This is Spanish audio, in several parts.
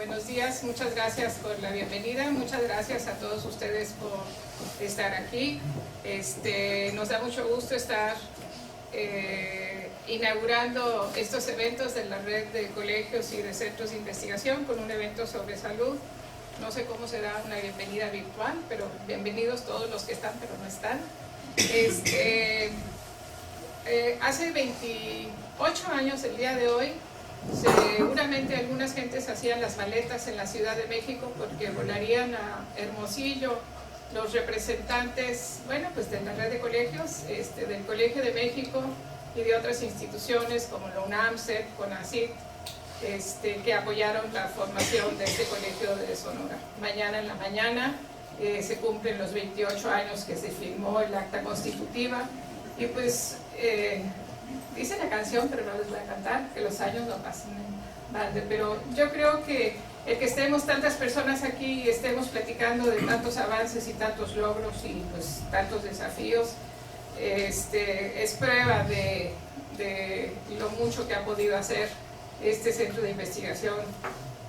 Buenos días, muchas gracias por la bienvenida, muchas gracias a todos ustedes por estar aquí. Nos da mucho gusto estar inaugurando estos eventos de la red de colegios y de centros de investigación con un evento sobre salud. No sé cómo será una bienvenida virtual, pero bienvenidos todos los que están, pero no están. Hace 28 años, el día de hoy, seguramente algunas gentes hacían las maletas en la Ciudad de México porque volarían a Hermosillo los representantes, bueno, pues de la red de colegios, del Colegio de México y de otras instituciones como la UNAM, CEP, CONACYT, que apoyaron la formación de este colegio de Sonora. Mañana en la mañana se cumplen los 28 años que se firmó el acta constitutiva y pues dice la canción, pero no les voy a cantar, que los años no pasan en balde, pero yo creo que el que estemos tantas personas aquí y estemos platicando de tantos avances y tantos logros y pues tantos desafíos, es prueba de lo mucho que ha podido hacer este centro de investigación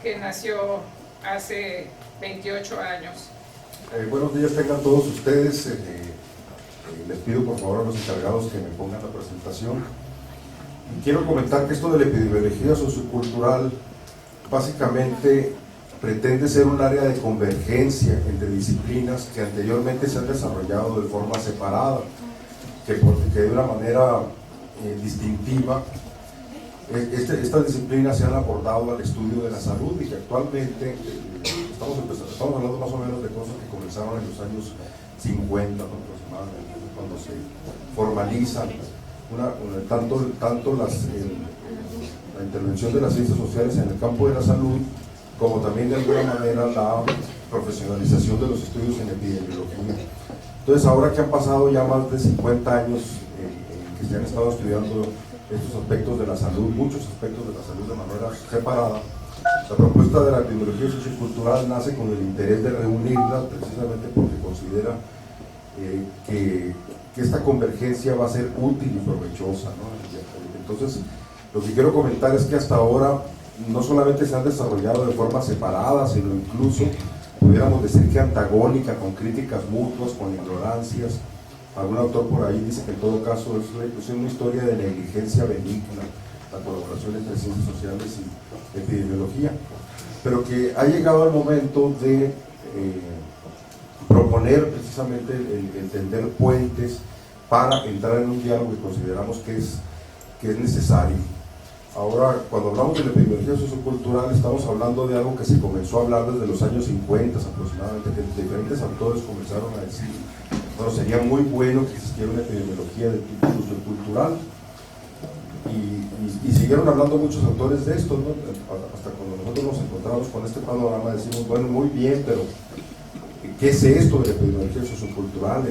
que nació hace 28 años. Buenos días tengan todos ustedes. Les pido por favor a los encargados que me pongan la presentación. Y quiero comentar que esto de la epidemiología sociocultural básicamente pretende ser un área de convergencia entre disciplinas que anteriormente se han desarrollado de forma separada, que de una manera distintiva estas disciplinas se han abordado al estudio de la salud y que actualmente estamos hablando más o menos de cosas que comenzaron en los años 50 aproximadamente, cuando se formalizan tanto la intervención de las ciencias sociales en el campo de la salud, como también de alguna manera la profesionalización de los estudios en epidemiología. Entonces, ahora que han pasado ya más de 50 años que se han estado estudiando estos aspectos de la salud, muchos aspectos de la salud de manera separada, la propuesta de la epidemiología sociocultural nace con el interés de reunirlas precisamente porque considera que esta convergencia va a ser útil y provechosa, ¿no? Entonces, lo que quiero comentar es que hasta ahora no solamente se han desarrollado de forma separada, sino incluso, pudiéramos decir que antagónica, con críticas mutuas, con ignorancias. Algún autor por ahí dice que en todo caso es una historia de negligencia benigna, la colaboración entre ciencias sociales y epidemiología, pero que ha llegado el momento de proponer precisamente el tender puentes para entrar en un diálogo que consideramos que es necesario. Ahora, cuando hablamos de la epidemiología sociocultural, estamos hablando de algo que se comenzó a hablar desde los años 50 aproximadamente, que diferentes autores comenzaron a decir, bueno, sería muy bueno que existiera una epidemiología de tipo sociocultural, y siguieron hablando muchos autores de esto, ¿no? Hasta cuando nosotros nos encontramos con este panorama decimos, bueno, muy bien, pero ¿qué es esto de la epidemiología sociocultural?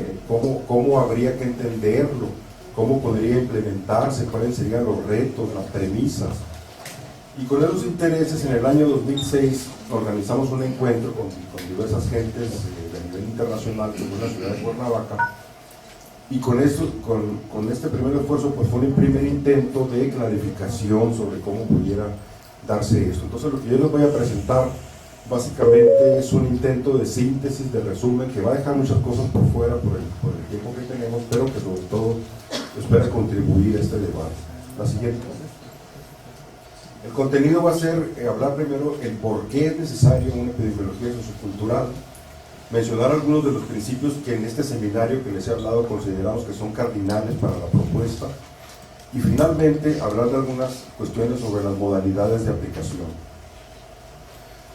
¿Cómo habría que entenderlo? ¿Cómo podría implementarse? ¿Cuáles serían los retos, las premisas? Y con esos intereses, en el año 2006 organizamos un encuentro con diversas gentes de nivel internacional, que fue en la ciudad de Cuernavaca, y con este primer esfuerzo pues fue un primer intento de clarificación sobre cómo pudiera darse esto. Entonces, lo que yo les voy a presentar básicamente es un intento de síntesis, de resumen, que va a dejar muchas cosas por fuera por el tiempo que tenemos, pero que sobre todo espera contribuir a este debate. La siguiente. El contenido va a ser hablar primero el por qué es necesario una epidemiología sociocultural, mencionar algunos de los principios que en este seminario que les he hablado consideramos que son cardinales para la propuesta, y finalmente hablar de algunas cuestiones sobre las modalidades de aplicación.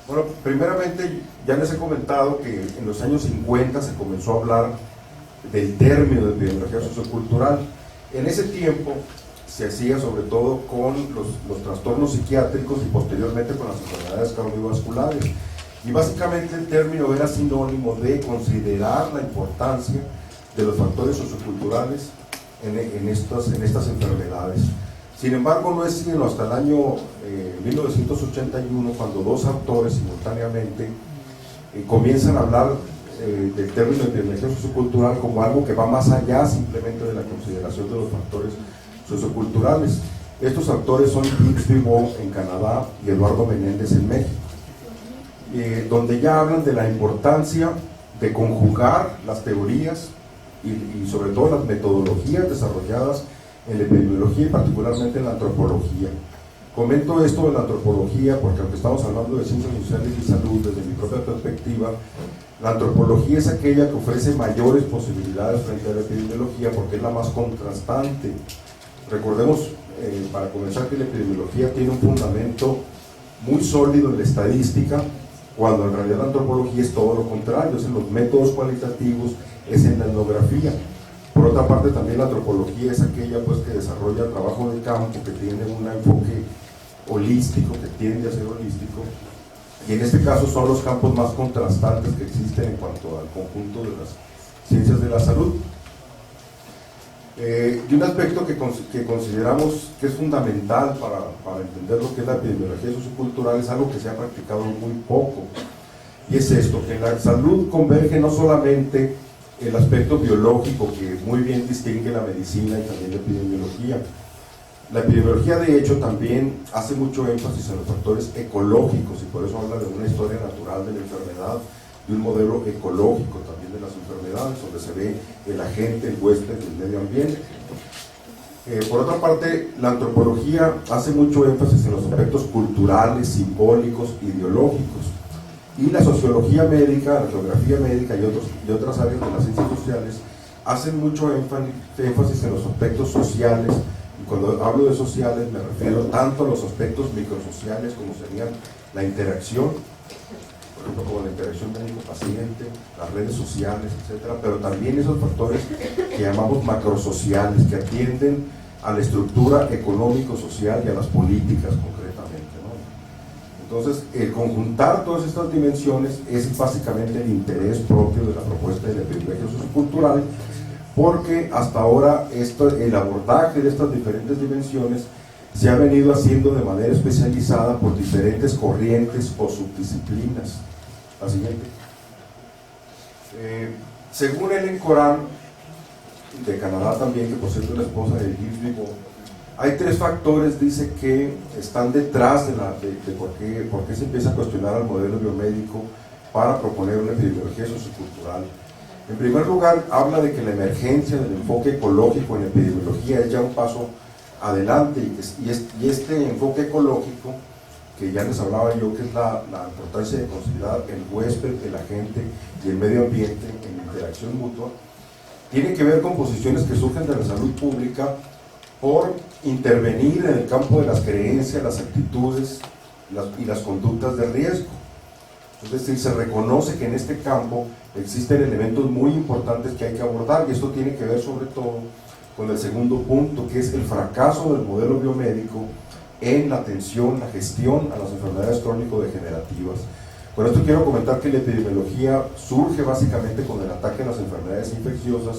Bueno, primeramente ya les he comentado que en los años 50 se comenzó a hablar del término de epidemiología sociocultural. En ese tiempo se hacía sobre todo con los trastornos psiquiátricos y posteriormente con las enfermedades cardiovasculares. Y básicamente el término era sinónimo de considerar la importancia de los factores socioculturales en estas enfermedades. Sin embargo, no es sino hasta el año 1981 cuando dos autores simultáneamente comienzan a hablar del término de epidemiología sociocultural como algo que va más allá simplemente de la consideración de los factores socioculturales. Estos autores son Hicks Vivot en Canadá y Eduardo Menéndez en México. donde ya hablan de la importancia de conjugar las teorías y sobre todo las metodologías desarrolladas en la epidemiología y particularmente en la antropología. Comento esto de la antropología porque aunque estamos hablando de ciencias sociales y salud, desde mi propia perspectiva, la antropología es aquella que ofrece mayores posibilidades frente a la epidemiología porque es la más contrastante. Recordemos, para comenzar, que la epidemiología tiene un fundamento muy sólido en la estadística, cuando en realidad la antropología es todo lo contrario, es en los métodos cualitativos, es en la etnografía. Por otra parte, también la antropología es aquella pues, que desarrolla trabajo de campo, que tiene un enfoque holístico, que tiende a ser holístico, y en este caso son los campos más contrastantes que existen en cuanto al conjunto de las ciencias de la salud. Y un aspecto que consideramos que es fundamental para entender lo que es la epidemiología sociocultural es algo que se ha practicado muy poco, y es esto, que en la salud converge no solamente el aspecto biológico que muy bien distingue la medicina y también la epidemiología. La epidemiología de hecho también hace mucho énfasis en los factores ecológicos y por eso habla de una historia natural de la enfermedad, de un modelo ecológico también de las enfermedades, donde se ve el agente, el huésped del medio ambiente. Por otra parte, la antropología hace mucho énfasis en los aspectos culturales, simbólicos, ideológicos. Y la sociología médica, la geografía médica y otras áreas de las ciencias sociales hacen mucho énfasis en los aspectos sociales. Y cuando hablo de sociales me refiero tanto a los aspectos microsociales como serían la interacción, por ejemplo como la interacción médico-paciente, las redes sociales, etcétera, pero también esos factores que llamamos macrosociales, que atienden a la estructura económico-social y a las políticas concretamente, ¿no? Entonces, el conjuntar todas estas dimensiones es básicamente el interés propio de la propuesta de la epidemiología sociocultural, porque hasta ahora el abordaje de estas diferentes dimensiones se ha venido haciendo de manera especializada por diferentes corrientes o subdisciplinas. La siguiente. Según Ellen Coran, de Canadá también, que por cierto es la esposa de Gilles Ribot, hay tres factores, dice, que están detrás de por qué se empieza a cuestionar al modelo biomédico para proponer una epidemiología sociocultural. En primer lugar, habla de que la emergencia del enfoque ecológico en epidemiología es ya un paso adelante y este enfoque ecológico, que ya les hablaba yo, que es la importancia de considerar el huésped, el agente y el medio ambiente en interacción mutua, tiene que ver con posiciones que surgen de la salud pública por intervenir en el campo de las creencias, las actitudes y las conductas de riesgo. Es decir, se reconoce que en este campo existen elementos muy importantes que hay que abordar, y esto tiene que ver sobre todo con el segundo punto, que es el fracaso del modelo biomédico en la atención, la gestión a las enfermedades crónico-degenerativas. Con esto quiero comentar que la epidemiología surge básicamente con el ataque a las enfermedades infecciosas,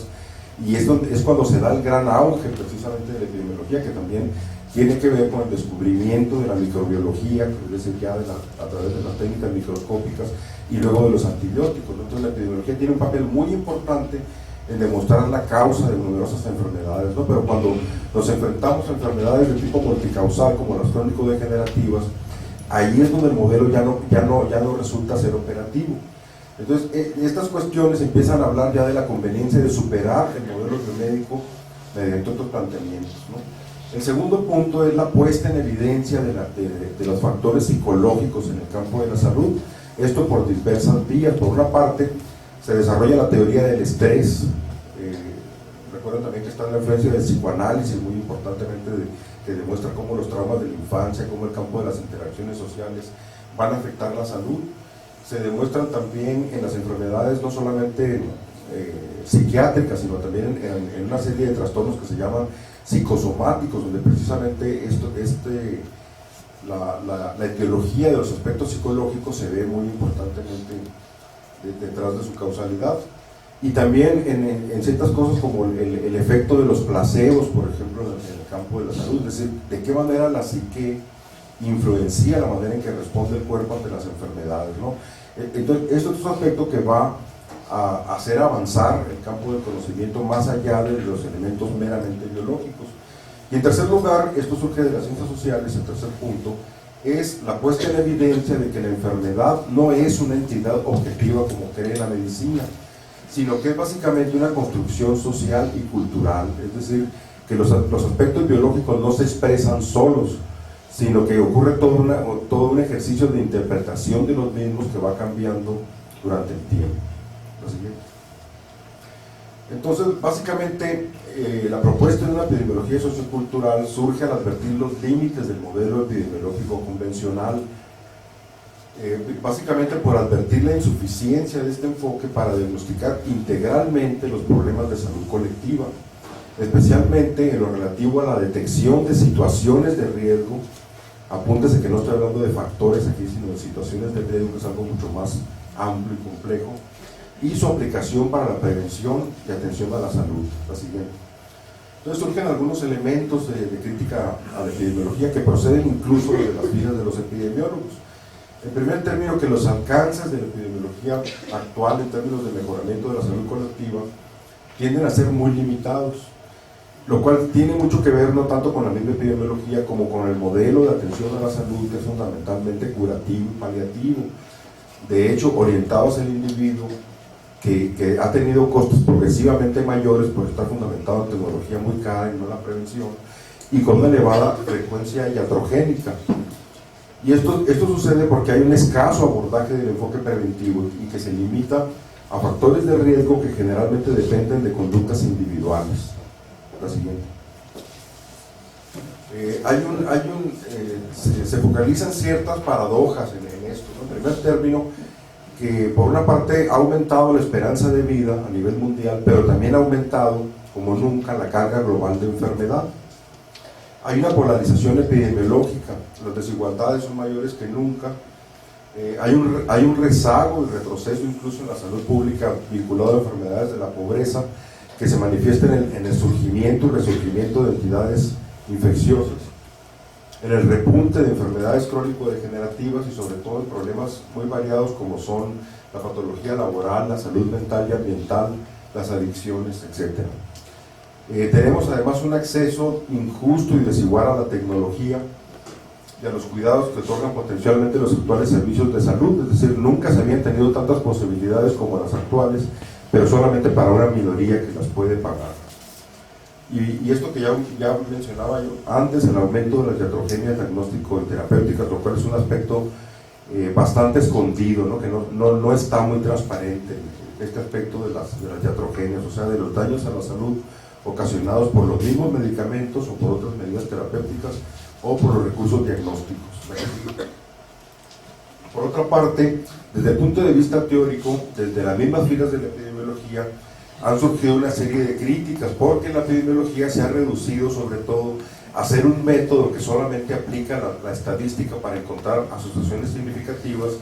y es cuando se da el gran auge precisamente de la epidemiología, que también tiene que ver con el descubrimiento de la microbiología, es decir, ya a través de las técnicas microscópicas y luego de los antibióticos. Entonces la epidemiología tiene un papel muy importante en demostrar la causa de numerosas enfermedades, ¿no? Pero cuando nos enfrentamos a enfermedades de tipo multicausal como las crónico-degenerativas, ahí es donde el modelo ya no resulta ser operativo. Entonces, estas cuestiones empiezan a hablar ya de la conveniencia de superar el modelo biomédico mediante otros planteamientos, ¿no? El segundo punto es la puesta en evidencia de los factores psicológicos en el campo de la salud, esto por diversas vías. Por una parte, se desarrolla la teoría del estrés. Recuerden también que está la influencia del psicoanálisis, muy importantemente, que demuestra cómo los traumas de la infancia, cómo el campo de las interacciones sociales van a afectar la salud. Se demuestran también en las enfermedades no solamente psiquiátricas, sino también en una serie de trastornos que se llaman psicosomáticos, donde precisamente la etiología de los aspectos psicológicos se ve muy importantemente detrás de su causalidad. Y también en ciertas cosas como el efecto de los placebos, por ejemplo, en el campo de la salud, es decir, de qué manera la psique influencia la manera en que responde el cuerpo ante las enfermedades, ¿no? Entonces, esto es un aspecto que va a hacer avanzar el campo del conocimiento más allá de los elementos meramente biológicos. Y en tercer lugar, esto surge de las ciencias sociales, el tercer punto, es la puesta en evidencia de que la enfermedad no es una entidad objetiva como cree la medicina, sino que es básicamente una construcción social y cultural, es decir, que los aspectos biológicos no se expresan solos, sino que ocurre todo un ejercicio de interpretación de los mismos que va cambiando durante el tiempo. Lo siguiente. Entonces, básicamente, la propuesta de una epidemiología sociocultural surge al advertir los límites del modelo epidemiológico convencional, básicamente por advertir la insuficiencia de este enfoque para diagnosticar integralmente los problemas de salud colectiva, especialmente en lo relativo a la detección de situaciones de riesgo. Apúntese que no estoy hablando de factores aquí, sino de situaciones de riesgo, que es algo mucho más amplio y complejo, y su aplicación para la prevención y atención a la salud. La siguiente. Entonces surgen algunos elementos de crítica a la epidemiología que proceden incluso de las vidas de los epidemiólogos. En primer término, que los alcances de la epidemiología actual en términos de mejoramiento de la salud colectiva tienden a ser muy limitados, lo cual tiene mucho que ver no tanto con la misma epidemiología como con el modelo de atención a la salud, que es fundamentalmente curativo y paliativo, de hecho orientado hacia el individuo, que ha tenido costos progresivamente mayores por estar fundamentado en tecnología muy cara y no en la prevención, y con una elevada frecuencia iatrogénica. Y esto sucede porque hay un escaso abordaje del enfoque preventivo y que se limita a factores de riesgo que generalmente dependen de conductas individuales. La siguiente. Se focalizan ciertas paradojas en esto, ¿no? En primer término, que por una parte ha aumentado la esperanza de vida a nivel mundial, pero también ha aumentado como nunca la carga global de enfermedad. Hay una polarización epidemiológica, las desigualdades son mayores que nunca, hay un rezago y retroceso incluso en la salud pública vinculado a enfermedades de la pobreza que se manifiesta en el surgimiento y resurgimiento de entidades infecciosas, en el repunte de enfermedades crónico-degenerativas y sobre todo en problemas muy variados como son la patología laboral, la salud mental y ambiental, las adicciones, etc. Tenemos además un acceso injusto y desigual a la tecnología y a los cuidados que otorgan potencialmente los actuales servicios de salud, es decir, nunca se habían tenido tantas posibilidades como las actuales, pero solamente para una minoría que las puede pagar. Y esto que ya mencionaba yo antes, el aumento de las iatrogenias diagnóstico y terapéuticas, lo cual es un aspecto bastante escondido, ¿no? Que no está muy transparente, este aspecto de las iatrogenias, o sea, de los daños a la salud ocasionados por los mismos medicamentos o por otras medidas terapéuticas o por los recursos diagnósticos. Por otra parte, desde el punto de vista teórico, desde las mismas filas de la epidemiología, han surgido una serie de críticas, porque la epidemiología se ha reducido sobre todo a ser un método que solamente aplica la estadística para encontrar asociaciones significativas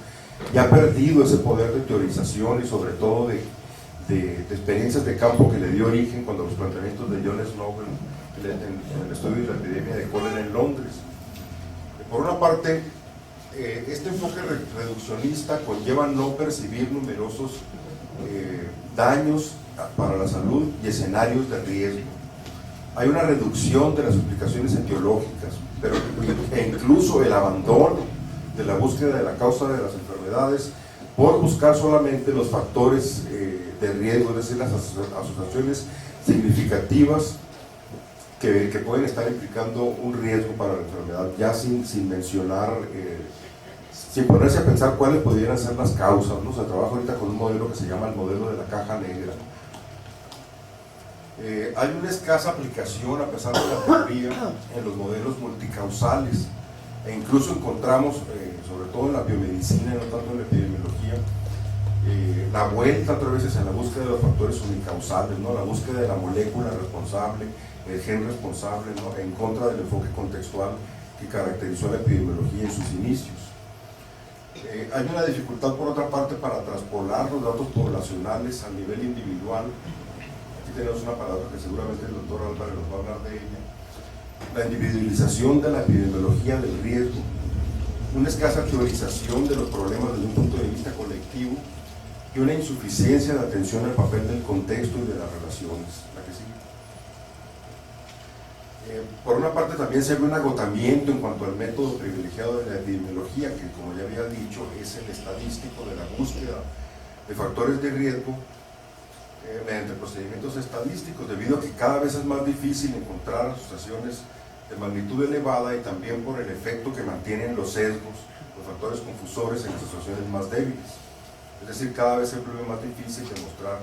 y ha perdido ese poder de teorización y sobre todo de experiencias de campo que le dio origen cuando los planteamientos de John Snow en el estudio de la epidemia de cólera en Londres. Por una parte, este enfoque reduccionista conlleva no percibir numerosos daños para la salud y escenarios de riesgo. Hay una reducción de las explicaciones etiológicas, pero incluso el abandono de la búsqueda de la causa de las enfermedades por buscar solamente los factores de riesgo, es decir, las asociaciones significativas que pueden estar implicando un riesgo para la enfermedad, ya sin mencionar, sin ponerse a pensar cuáles pudieran ser las causas, ¿no? Se trabaja ahorita con un modelo que se llama el modelo de la caja negra. Hay una escasa aplicación, a pesar de la teoría, en los modelos multicausales, e incluso encontramos, sobre todo en la biomedicina, no tanto en la epidemiología, la vuelta otras veces en la búsqueda de los factores unicausales, ¿no? La búsqueda de la molécula responsable, el gen responsable, ¿no? En contra del enfoque contextual que caracterizó la epidemiología en sus inicios. Hay una dificultad, por otra parte, para traspolar los datos poblacionales a nivel individual. Aquí tenemos una palabra que seguramente el doctor Álvarez nos va a hablar de ella: la individualización de la epidemiología del riesgo, una escasa teorización de los problemas desde un punto de vista colectivo y una insuficiencia de atención al papel del contexto y de las relaciones. La que sigue. Por una parte también se ve un agotamiento en cuanto al método privilegiado de la epidemiología, que como ya había dicho es el estadístico de la búsqueda de factores de riesgo mediante procedimientos estadísticos, debido a que cada vez es más difícil encontrar asociaciones de magnitud elevada y también por el efecto que mantienen los sesgos, los factores confusores en las asociaciones más débiles. Es decir, cada vez se vuelve más difícil demostrar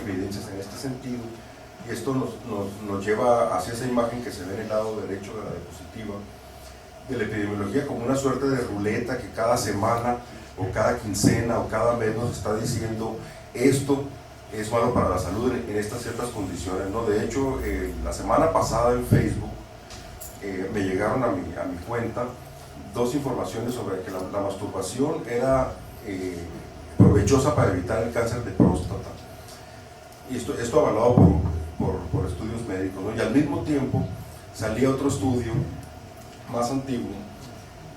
evidencias en este sentido, y esto nos lleva hacia esa imagen que se ve en el lado derecho de la diapositiva, de la epidemiología como una suerte de ruleta que cada semana o cada quincena o cada mes nos está diciendo esto es malo para la salud en estas ciertas condiciones, ¿no? De hecho, la semana pasada en Facebook me llegaron a mi cuenta dos informaciones sobre que la masturbación era provechosa para evitar el cáncer de próstata, y esto avalado por estudios médicos, ¿no? Y al mismo tiempo salía otro estudio más antiguo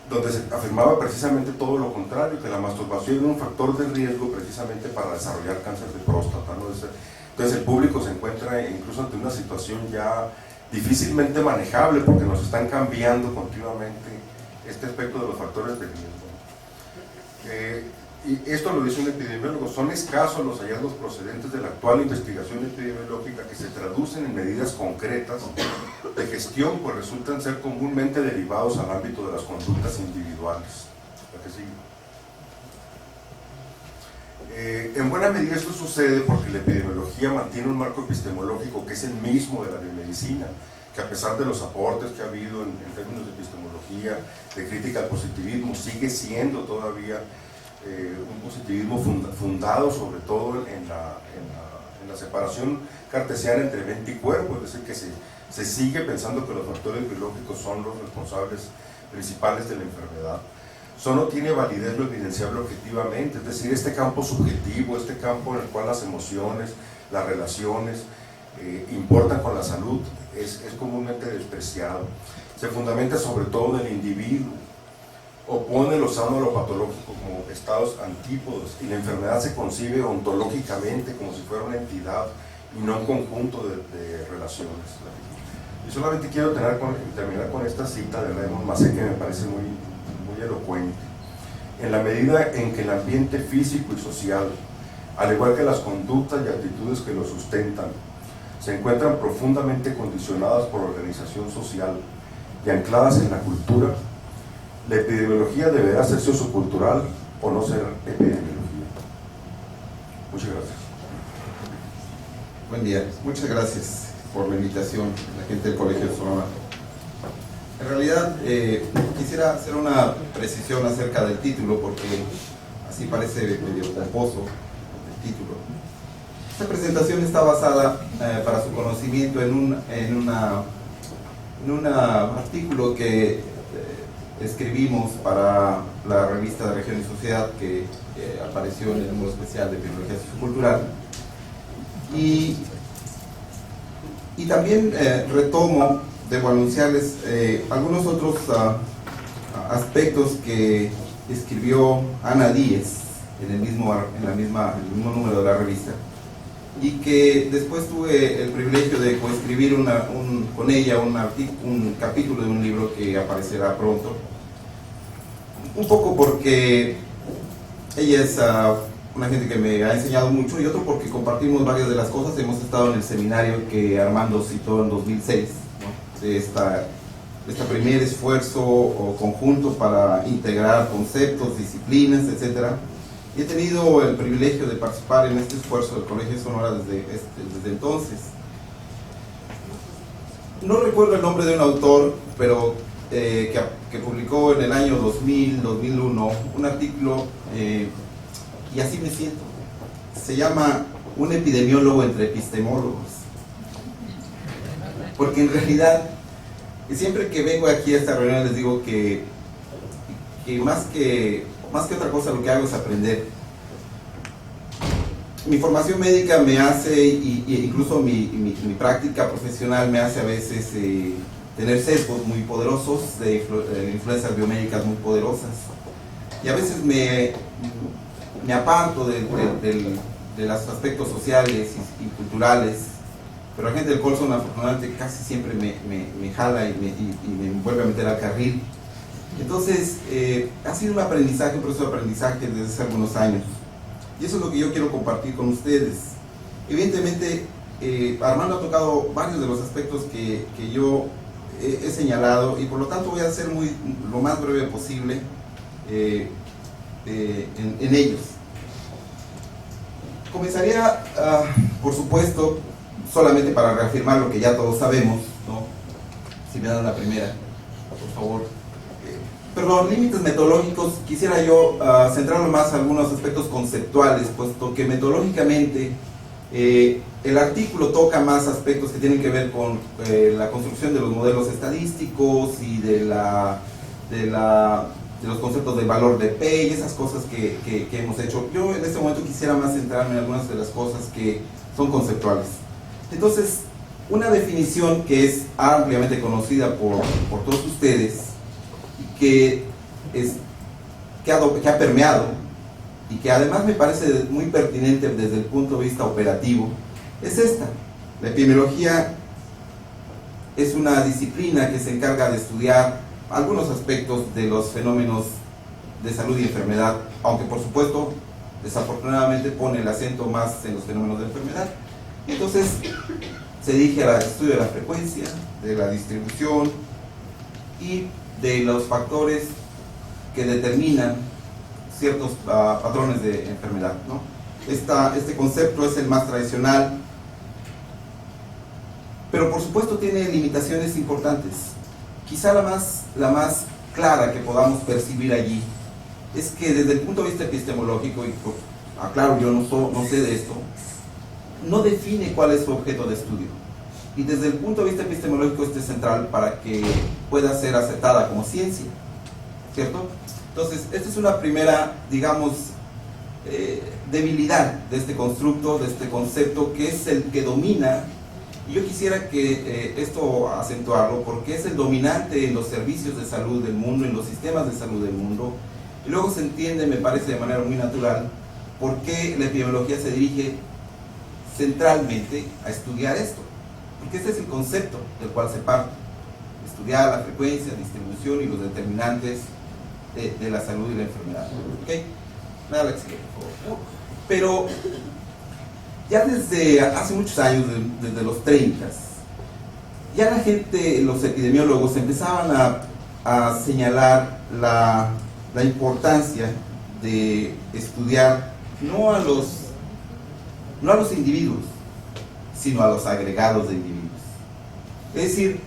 donde se afirmaba precisamente todo lo contrario, que la masturbación era un factor de riesgo precisamente para desarrollar cáncer de próstata, ¿no? Entonces el público se encuentra incluso ante una situación ya difícilmente manejable, porque nos están cambiando continuamente este aspecto de los factores de riesgo. Y esto lo dice un epidemiólogo: son escasos los hallazgos procedentes de la actual investigación epidemiológica que se traducen en medidas concretas de gestión, pues resultan ser comúnmente derivados al ámbito de las conductas individuales. La que sigue. En buena medida esto sucede porque la epidemiología mantiene un marco epistemológico que es el mismo de la biomedicina, que a pesar de los aportes que ha habido en términos de epistemología, de crítica al positivismo, sigue siendo todavía un positivismo fundado sobre todo en la separación cartesiana entre mente y cuerpo, es decir, que se sigue pensando que los factores biológicos son los responsables principales de la enfermedad. Solo tiene validez lo evidenciable objetivamente, es decir, este campo subjetivo, este campo en el cual las emociones, las relaciones importan con la salud, es comúnmente despreciado. Se fundamenta sobre todo en el individuo, opone lo sano a lo patológico como estados antípodos, y la enfermedad se concibe ontológicamente como si fuera una entidad y no un conjunto de relaciones. Y solamente quiero terminar con esta cita de Raymond Macé, que me parece muy elocuente. En la medida en que el ambiente físico y social, al igual que las conductas y actitudes que lo sustentan, se encuentran profundamente condicionadas por la organización social y ancladas en la cultura, la epidemiología deberá ser sociocultural o no ser epidemiología. Muchas gracias. Buen día, muchas gracias por la invitación, la gente del Colegio de Sonora. En realidad, quisiera hacer una precisión acerca del título, porque así parece medio pomposo el título. Esta presentación está basada, para su conocimiento, en un artículo que escribimos para la revista de Región y Sociedad, que apareció en el número especial de Epidemiología Sociocultural. Y también retomo, debo anunciarles algunos otros aspectos que escribió Ana Díez en el mismo número de la revista, y que después tuve el privilegio de coescribir con ella un capítulo de un libro que aparecerá pronto, un poco porque ella es una gente que me ha enseñado mucho, y otro porque compartimos varias de las cosas. Hemos estado en el seminario que Armando citó en 2006, ¿no? De este primer esfuerzo o conjunto para integrar conceptos, disciplinas, etc. Y he tenido el privilegio de participar en este esfuerzo del Colegio de Sonora desde entonces. No recuerdo el nombre de un autor, pero que publicó en el año 2000-2001 un artículo, y así me siento. Se llama Un epidemiólogo entre epistemólogos. Porque en realidad, siempre que vengo aquí a esta reunión les digo que más que otra cosa lo que hago es aprender. Mi formación médica me hace, y incluso mi práctica profesional me hace a veces tener sesgos muy poderosos, de influencias biomédicas muy poderosas, y a veces me aparto de los aspectos sociales y culturales, pero la gente del Colson afortunadamente casi siempre me jala y me vuelve a meter al carril. Entonces, ha sido un aprendizaje, un proceso de aprendizaje desde hace algunos años. Y eso es lo que yo quiero compartir con ustedes. Evidentemente, Armando ha tocado varios de los aspectos que yo he señalado, y por lo tanto voy a ser lo más breve posible en ellos. Comenzaría, por supuesto, solamente para reafirmar lo que ya todos sabemos, ¿no? Si me dan la primera, por favor. Perdón, límites metodológicos, quisiera yo centrarlo más en algunos aspectos conceptuales, puesto que metodológicamente el artículo toca más aspectos que tienen que ver con la construcción de los modelos estadísticos y de los conceptos de valor de P y esas cosas que hemos hecho. Yo en este momento quisiera más centrarme en algunas de las cosas que son conceptuales. Entonces, una definición que es ampliamente conocida por todos ustedes, que ha permeado y que además me parece muy pertinente desde el punto de vista operativo, es esta. La epidemiología es una disciplina que se encarga de estudiar algunos aspectos de los fenómenos de salud y enfermedad, aunque por supuesto, desafortunadamente pone el acento más en los fenómenos de enfermedad. Entonces, se dirige al estudio de la frecuencia, de la distribución y de los factores que determinan ciertos patrones de enfermedad, ¿no? Este concepto es el más tradicional, pero por supuesto tiene limitaciones importantes. Quizá la más clara que podamos percibir allí es que desde el punto de vista epistemológico, y aclaro, yo no sé de esto, no define cuál es su objeto de estudio. Y desde el punto de vista epistemológico esto es central para que pueda ser aceptada como ciencia, ¿cierto? Entonces, esta es una primera, digamos, debilidad de este constructo, de este concepto, que es el que domina, y yo quisiera que esto acentuarlo, porque es el dominante en los servicios de salud del mundo, en los sistemas de salud del mundo, y luego se entiende, me parece de manera muy natural, por qué la epidemiología se dirige centralmente a estudiar esto. Porque este es el concepto del cual se parte: estudiar la frecuencia, distribución y los determinantes de la salud y la enfermedad. ¿Okay? Nada, la siguiente, por favor. Pero ya desde hace muchos años, desde los 30, ya la gente, los epidemiólogos, empezaban a señalar la importancia de estudiar no a los individuos, sino a los agregados de individuos. Es decir,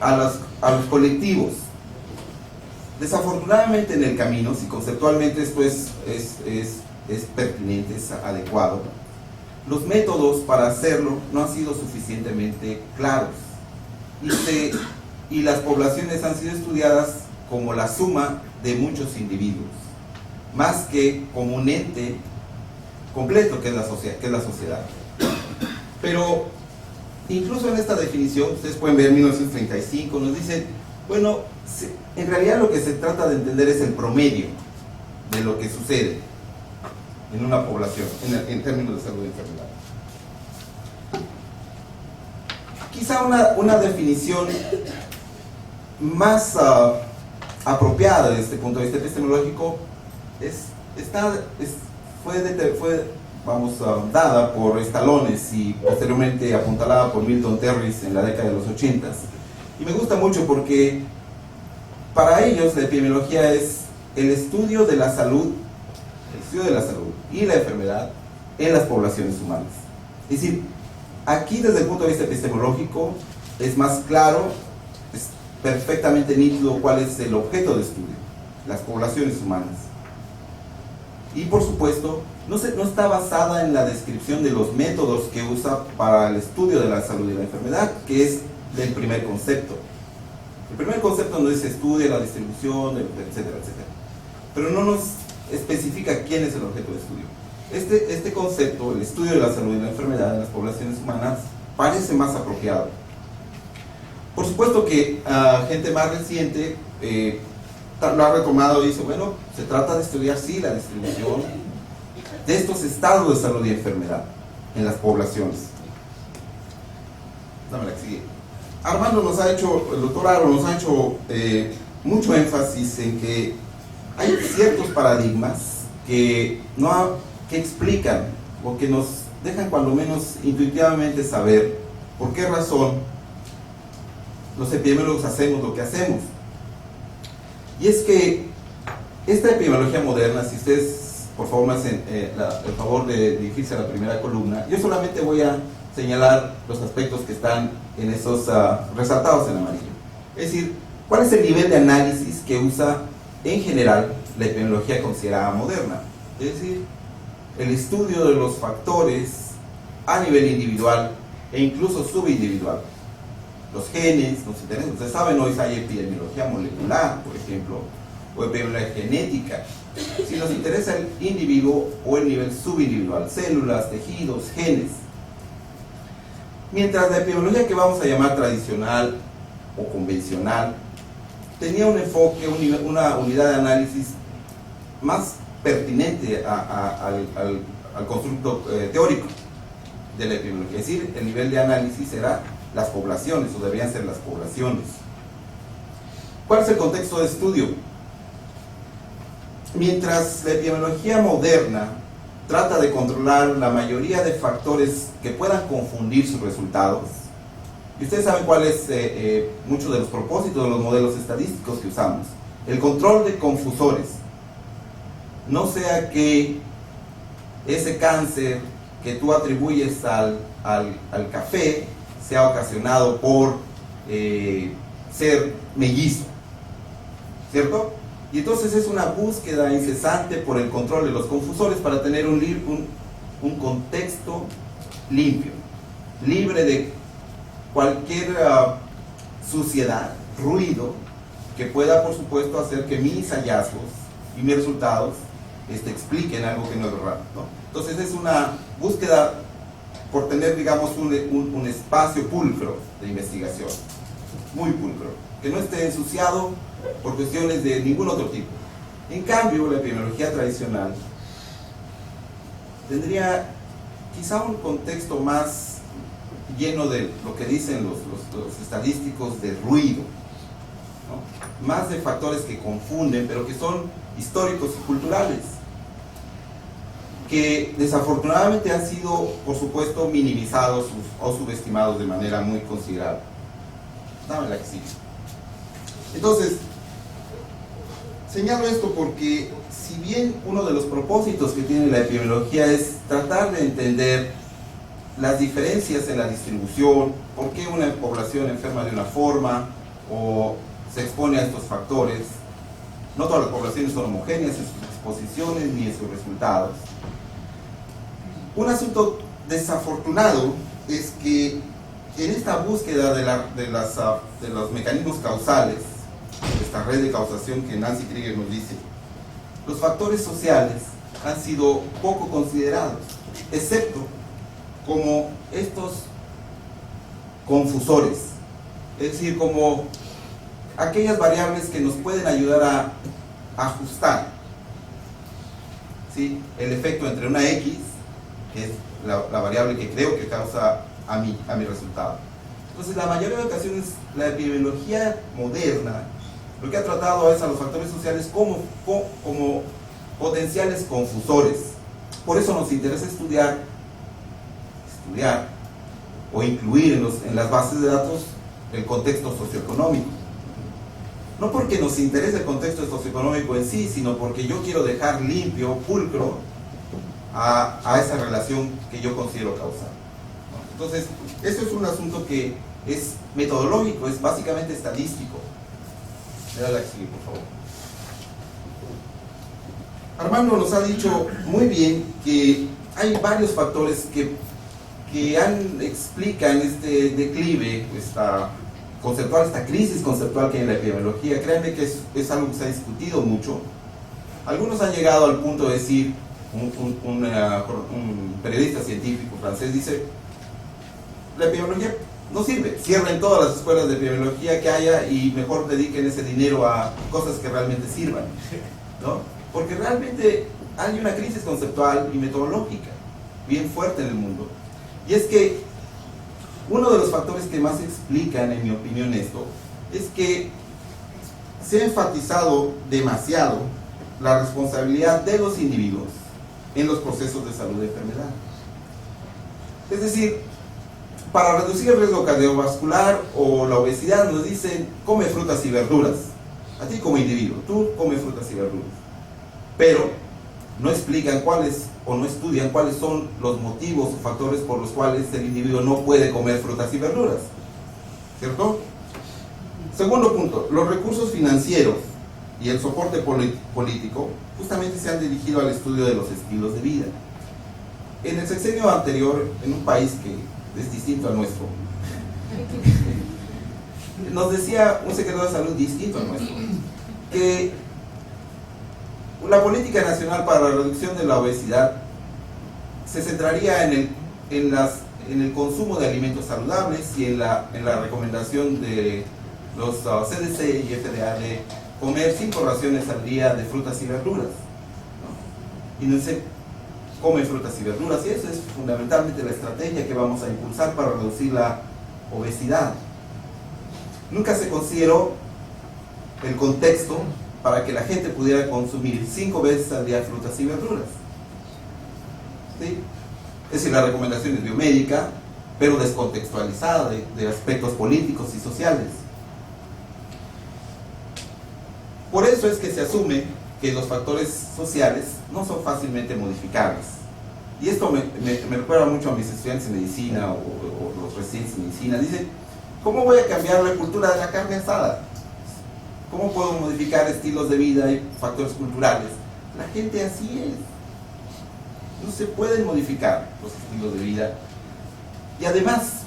a los colectivos. Desafortunadamente en el camino, si conceptualmente esto es pertinente, es adecuado, los métodos para hacerlo no han sido suficientemente claros. Y las poblaciones han sido estudiadas como la suma de muchos individuos, más que como un ente completo que es la sociedad. Pero incluso en esta definición, ustedes pueden ver en 1935, nos dicen, bueno, en realidad lo que se trata de entender es el promedio de lo que sucede en una población, en términos de salud y enfermedad. Quizá una definición más apropiada desde este punto de vista epistemológico fue dada por Estalones y posteriormente apuntalada por Milton Terris en la década de los 80. Y me gusta mucho porque para ellos la epidemiología es el estudio de la salud y la enfermedad en las poblaciones humanas. Es decir, aquí desde el punto de vista epistemológico es más claro, es perfectamente nítido cuál es el objeto de estudio: las poblaciones humanas. Y por supuesto, no está basada en la descripción de los métodos que usa para el estudio de la salud y la enfermedad, que es del primer concepto. El primer concepto donde se estudia la distribución, etcétera, etcétera. Pero no nos especifica quién es el objeto de estudio. Este concepto, el estudio de la salud y la enfermedad en las poblaciones humanas, parece más apropiado. Por supuesto que gente más reciente lo ha retomado y dice, bueno, se trata de estudiar, sí, la distribución de estos estados de salud y enfermedad en las poblaciones. dame la que sigue. Armando nos ha hecho, el doctor Aro nos ha hecho mucho énfasis en que hay ciertos paradigmas que explican o que nos dejan cuando menos intuitivamente saber por qué razón los epidemiólogos hacemos lo que hacemos. Y es que esta epidemiología moderna, si ustedes por favor me hacen el favor de dirigirse a la primera columna, yo solamente voy a señalar los aspectos que están en esos resaltados en amarillo. Es decir, ¿cuál es el nivel de análisis que usa en general la epidemiología considerada moderna? Es decir, el estudio de los factores a nivel individual e incluso subindividual. Los genes nos interesan. Ustedes saben, hoy hay epidemiología molecular, por ejemplo, o epidemiología genética. Si nos interesa el individuo o el nivel subindividual, células, tejidos, genes. Mientras la epidemiología que vamos a llamar tradicional o convencional tenía un enfoque, una unidad de análisis más pertinente al constructo teórico de la epidemiología. Es decir, el nivel de análisis era las poblaciones, o deberían ser las poblaciones. ¿Cuál es el contexto de estudio? Mientras la epidemiología moderna trata de controlar la mayoría de factores que puedan confundir sus resultados, y ustedes saben cuál es muchos de los propósitos de los modelos estadísticos que usamos: el control de confusores. No sea que ese cáncer que tú atribuyes al café sea ocasionado por ser mellizo, ¿cierto? Y entonces es una búsqueda incesante por el control de los confusores para tener un contexto limpio, libre de cualquier suciedad, ruido, que pueda, por supuesto, hacer que mis hallazgos y mis resultados expliquen algo que no es verdad, ¿no? Entonces es una búsqueda por tener, digamos, un espacio pulcro de investigación, muy pulcro, que no esté ensuciado por cuestiones de ningún otro tipo. En cambio, la epidemiología tradicional tendría quizá un contexto más lleno de lo que dicen los estadísticos de ruido, ¿no? Más de factores que confunden, pero que son históricos y culturales, que desafortunadamente han sido, por supuesto, minimizados o subestimados de manera muy considerable. Dame la que sigue. Entonces, señalo esto porque, si bien uno de los propósitos que tiene la epidemiología es tratar de entender las diferencias en la distribución, por qué una población enferma de una forma o se expone a estos factores, no todas las poblaciones son homogéneas en sus exposiciones ni en sus resultados. Un asunto desafortunado es que en esta búsqueda de los mecanismos causales, esta red de causación que Nancy Krieger nos dice, los factores sociales han sido poco considerados, excepto como estos confusores, es decir, como aquellas variables que nos pueden ayudar a ajustar, ¿sí?, el efecto entre una X, que es la variable que creo que causa a mi resultado. Entonces, la mayoría de ocasiones, la epidemiología moderna lo que ha tratado es a los factores sociales como potenciales confusores. Por eso nos interesa estudiar o incluir en las bases de datos el contexto socioeconómico. No porque nos interese el contexto socioeconómico en sí, sino porque yo quiero dejar limpio, pulcro, a esa relación que yo considero causal, ¿no? Entonces, eso es un asunto que es metodológico, es básicamente estadístico. Dale la que sigue, por favor. Armando nos ha dicho muy bien que hay varios factores que explican este declive, esta crisis conceptual que hay en la epidemiología. Créanme que es algo que se ha discutido mucho. Algunos han llegado al punto de decir, un periodista científico francés dice: la epidemiología no sirve, cierren todas las escuelas de epidemiología que haya y mejor dediquen ese dinero a cosas que realmente sirvan, ¿no? Porque realmente hay una crisis conceptual y metodológica bien fuerte en el mundo. Y es que Uno de los factores que más explican, en mi opinión, esto, es que se ha enfatizado demasiado la responsabilidad de los individuos en los procesos de salud y enfermedad. Es decir, para reducir el riesgo cardiovascular o la obesidad nos dicen, come frutas y verduras. A ti como individuo, tú come frutas y verduras. Pero no explican cuáles o no estudian cuáles son los motivos o factores por los cuales el individuo no puede comer frutas y verduras. ¿Cierto? Segundo punto, los recursos financieros y el soporte político justamente se han dirigido al estudio de los estilos de vida. En el sexenio anterior, en un país que es distinto al nuestro, nos decía un secretario de salud distinto al nuestro, que la política nacional para la reducción de la obesidad se centraría en el consumo de alimentos saludables y en la recomendación de los CDC y FDA de comer 5 raciones al día de frutas y verduras, ¿no? Y no se come frutas y verduras, y eso es fundamentalmente la estrategia que vamos a impulsar para reducir la obesidad. Nunca se consideró el contexto para que la gente pudiera consumir 5 veces al día frutas y verduras. ¿Sí? Es decir, la recomendación es biomédica, pero descontextualizada de aspectos políticos y sociales. Por eso es que se asume que los factores sociales no son fácilmente modificables. Y esto me recuerda mucho a mis estudiantes de medicina o los residentes de medicina. Dicen, ¿cómo voy a cambiar la cultura de la carne asada? ¿Cómo puedo modificar estilos de vida y factores culturales? La gente así es. No se pueden modificar los estilos de vida. Y además,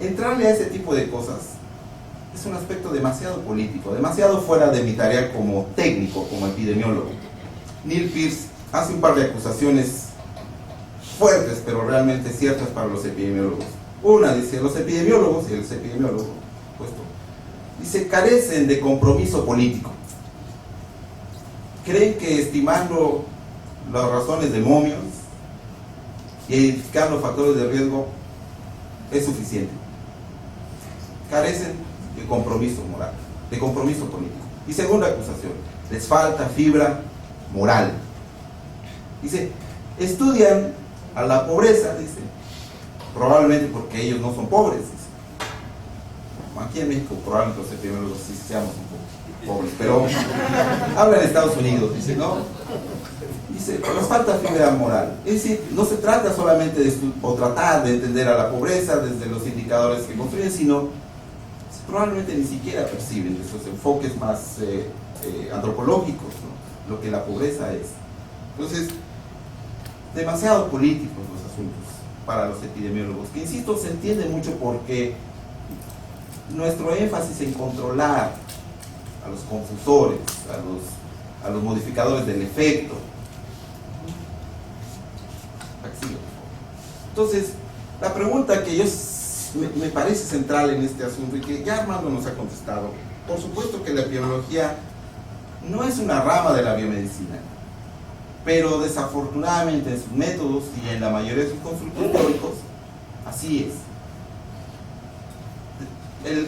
entrarle a ese tipo de cosas es un aspecto demasiado político, demasiado fuera de mi tarea como técnico, como epidemiólogo. Neil Pearce hace un par de acusaciones fuertes, pero realmente ciertas para los epidemiólogos. Una dice, los epidemiólogos, y él es epidemiólogo, puesto, dice, carecen de compromiso político. Creen que estimando las razones de momios y identificar los factores de riesgo es suficiente. Carecen de compromiso moral, de compromiso político. Y segunda acusación, les falta fibra moral. Dice, estudian a la pobreza, dice, probablemente porque ellos no son pobres, dice. Aquí en México probablemente los epidemiólogos sí seamos un poco pobres, pero habla en Estados Unidos, dice, ¿no? Dice, nos falta fibra moral. Es decir, no se trata solamente de tratar de entender a la pobreza desde los indicadores que construyen, sino probablemente ni siquiera perciben esos enfoques más antropológicos, ¿no? Lo que la pobreza es. Entonces, demasiado políticos los asuntos para los epidemiólogos, que insisto, se entiende mucho porque nuestro énfasis en controlar a los confusores, a los modificadores del efecto. Entonces, la pregunta que me parece central en este asunto y que ya Armando nos ha contestado, por supuesto que la epidemiología no es una rama de la biomedicina, pero desafortunadamente en sus métodos y en la mayoría de sus constructos teóricos, así es.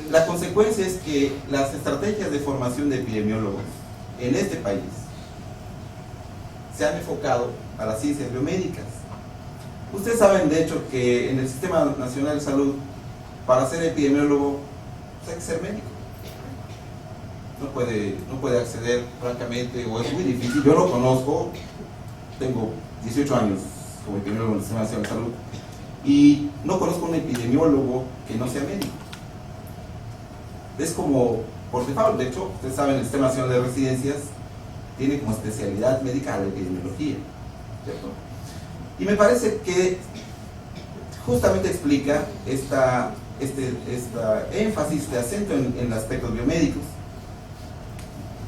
La consecuencia es que las estrategias de formación de epidemiólogos en este país se han enfocado a las ciencias biomédicas. Ustedes saben, de hecho, que en el Sistema Nacional de Salud, para ser epidemiólogo, hay que ser médico. No puede acceder, francamente, o es muy difícil. Yo lo conozco, tengo 18 años como epidemiólogo en el Sistema Nacional de Salud, y no conozco un epidemiólogo que no sea médico. Es como por default. De hecho, ustedes saben, el Sistema Nacional de Residencias tiene como especialidad médica la epidemiología, ¿cierto? Y me parece que justamente explica esta énfasis, este acento en aspectos biomédicos.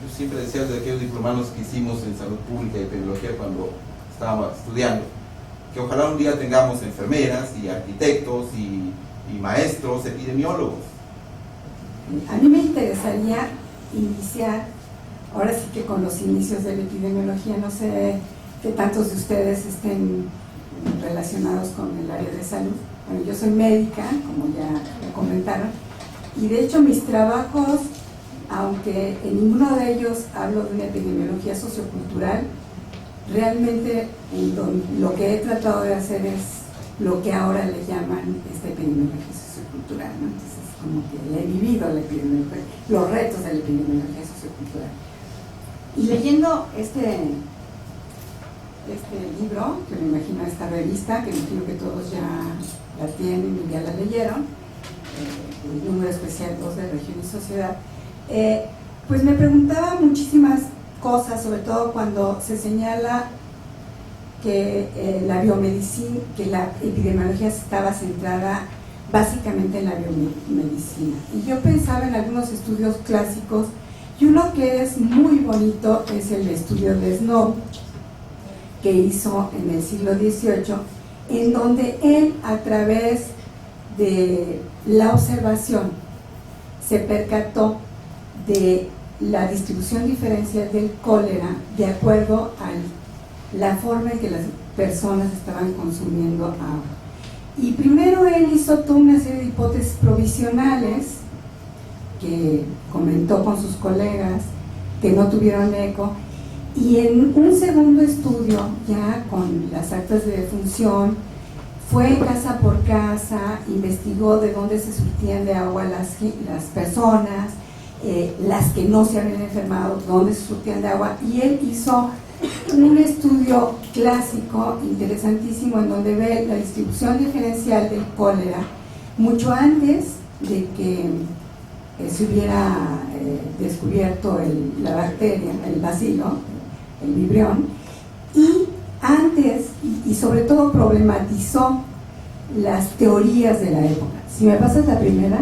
Yo siempre decía de aquellos diplomados que hicimos en salud pública y epidemiología cuando estábamos estudiando, que ojalá un día tengamos enfermeras y arquitectos y maestros epidemiólogos. A mí me interesaría iniciar, ahora sí que con los inicios de la epidemiología. No sé que tantos de ustedes estén relacionados con el área de salud, bueno, yo soy médica, como ya me comentaron, y de hecho mis trabajos, aunque en ninguno de ellos hablo de una epidemiología sociocultural, realmente lo que he tratado de hacer es lo que ahora le llaman epidemiología sociocultural, ¿no? Entonces, como que he vivido la epidemiología, los retos de la epidemiología sociocultural. Y leyendo este libro, que me imagino esta revista, que me imagino que todos ya la tienen y ya la leyeron, el número especial 2 de Región y Sociedad, pues me preguntaba muchísimas cosas, sobre todo cuando se señala que la biomedicina, que la epidemiología estaba centrada básicamente en la biomedicina. Y yo pensaba en algunos estudios clásicos, y uno que es muy bonito es el estudio de Snow, que hizo en el siglo XVIII, en donde él, a través de la observación, se percató de la distribución diferencial del cólera de acuerdo a la forma en que las personas estaban consumiendo agua. Y primero él hizo toda una serie de hipótesis provisionales que comentó con sus colegas, que no tuvieron eco, y en un segundo estudio, ya con las actas de defunción, fue casa por casa, investigó de dónde se surtían de agua las personas, las que no se habían enfermado, dónde se surtían de agua, y él hizo un estudio clásico interesantísimo en donde ve la distribución diferencial del cólera mucho antes de que se hubiera descubierto la bacteria, el bacilo, el vibrión, y antes, y sobre todo problematizó las teorías de la época. Si me pasas la primera.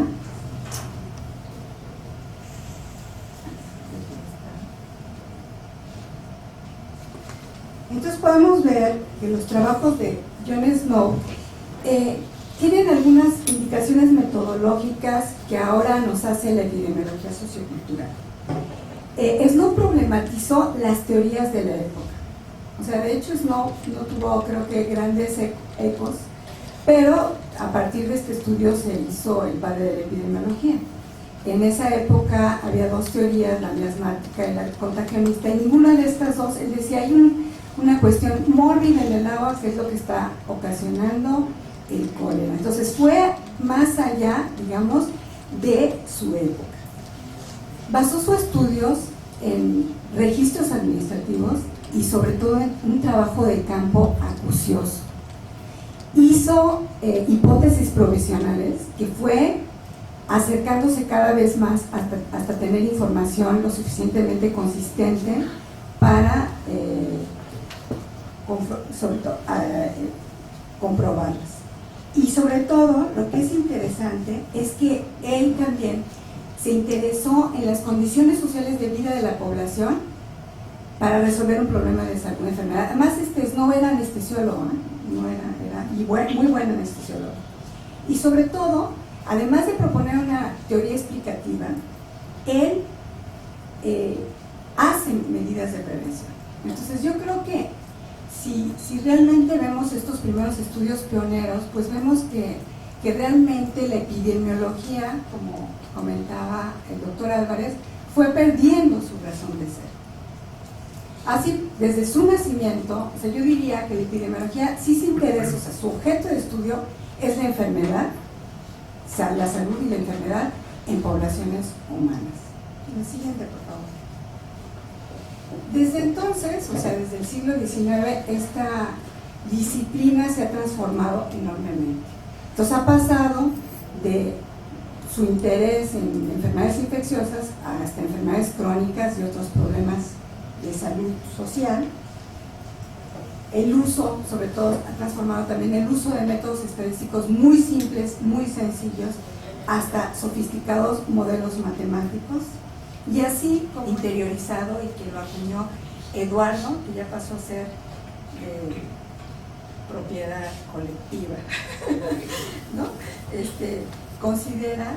Entonces podemos ver que los trabajos de John Snow tienen algunas indicaciones metodológicas que ahora nos hace la epidemiología sociocultural. Snow problematizó las teorías de la época. O sea, de hecho Snow no tuvo, creo que, grandes ecos, pero a partir de este estudio se hizo el padre de la epidemiología. En esa época había dos teorías, la miasmática y la contagionista, y ninguna de estas dos, él decía, hay una cuestión mórbida en el agua que es lo que está ocasionando el cólera. Entonces fue más allá, digamos, de su época. Basó sus estudios en registros administrativos y sobre todo en un trabajo de campo acucioso. Hizo hipótesis provisionales, que fue acercándose cada vez más hasta tener información lo suficientemente consistente para comprobarlas. Y sobre todo, lo que es interesante es que él también se interesó en las condiciones sociales de vida de la población para resolver un problema de salud, una enfermedad. Además, no era anestesiólogo, muy buen anestesiólogo. Y sobre todo, además de proponer una teoría explicativa, él hace medidas de prevención. Entonces yo creo que si realmente vemos estos primeros estudios pioneros, pues vemos que realmente la epidemiología, como comentaba el doctor Álvarez, fue perdiendo su razón de ser. Así, desde su nacimiento, o sea, yo diría que la epidemiología sí se interesa, o sea, su objeto de estudio es la enfermedad, o sea, la salud y la enfermedad en poblaciones humanas. La siguiente, por favor. Desde entonces, o sea, desde el siglo XIX, esta disciplina se ha transformado enormemente. Entonces ha pasado de su interés en enfermedades infecciosas hasta enfermedades crónicas y otros problemas de salud social. El uso, sobre todo, ha transformado también el uso de métodos estadísticos muy simples, muy sencillos, hasta sofisticados modelos matemáticos, y así interiorizado, y que lo acuñó Eduardo, que ya pasó a ser propiedad colectiva, ¿no? Considera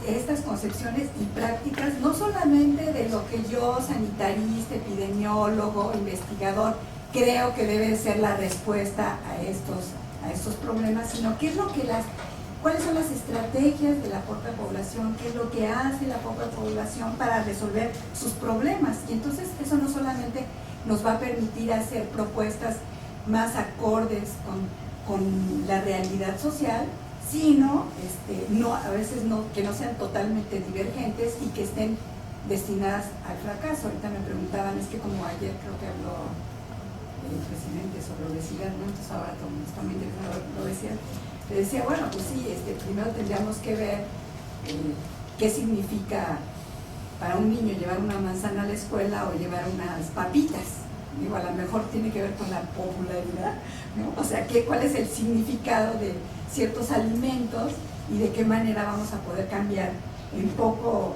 estas concepciones y prácticas no solamente de lo que yo, sanitarista, epidemiólogo, investigador, creo que debe ser la respuesta a a estos problemas, sino qué es lo que cuáles son las estrategias de la propia población, qué es lo que hace la propia población para resolver sus problemas. Y entonces eso no solamente nos va a permitir hacer propuestas más acordes con la realidad social, sino a veces que no sean totalmente divergentes y que estén destinadas al fracaso. Ahorita me preguntaban, es que como ayer creo que habló el presidente sobre obesidad, ¿no? Entonces ahora está muy interesado en la obesidad. Le decía, bueno, pues sí, primero tendríamos que ver qué significa para un niño llevar una manzana a la escuela o llevar unas papitas. Digo, a lo mejor tiene que ver con la popularidad, ¿no? O sea, cuál es el significado de ciertos alimentos y de qué manera vamos a poder cambiar en poco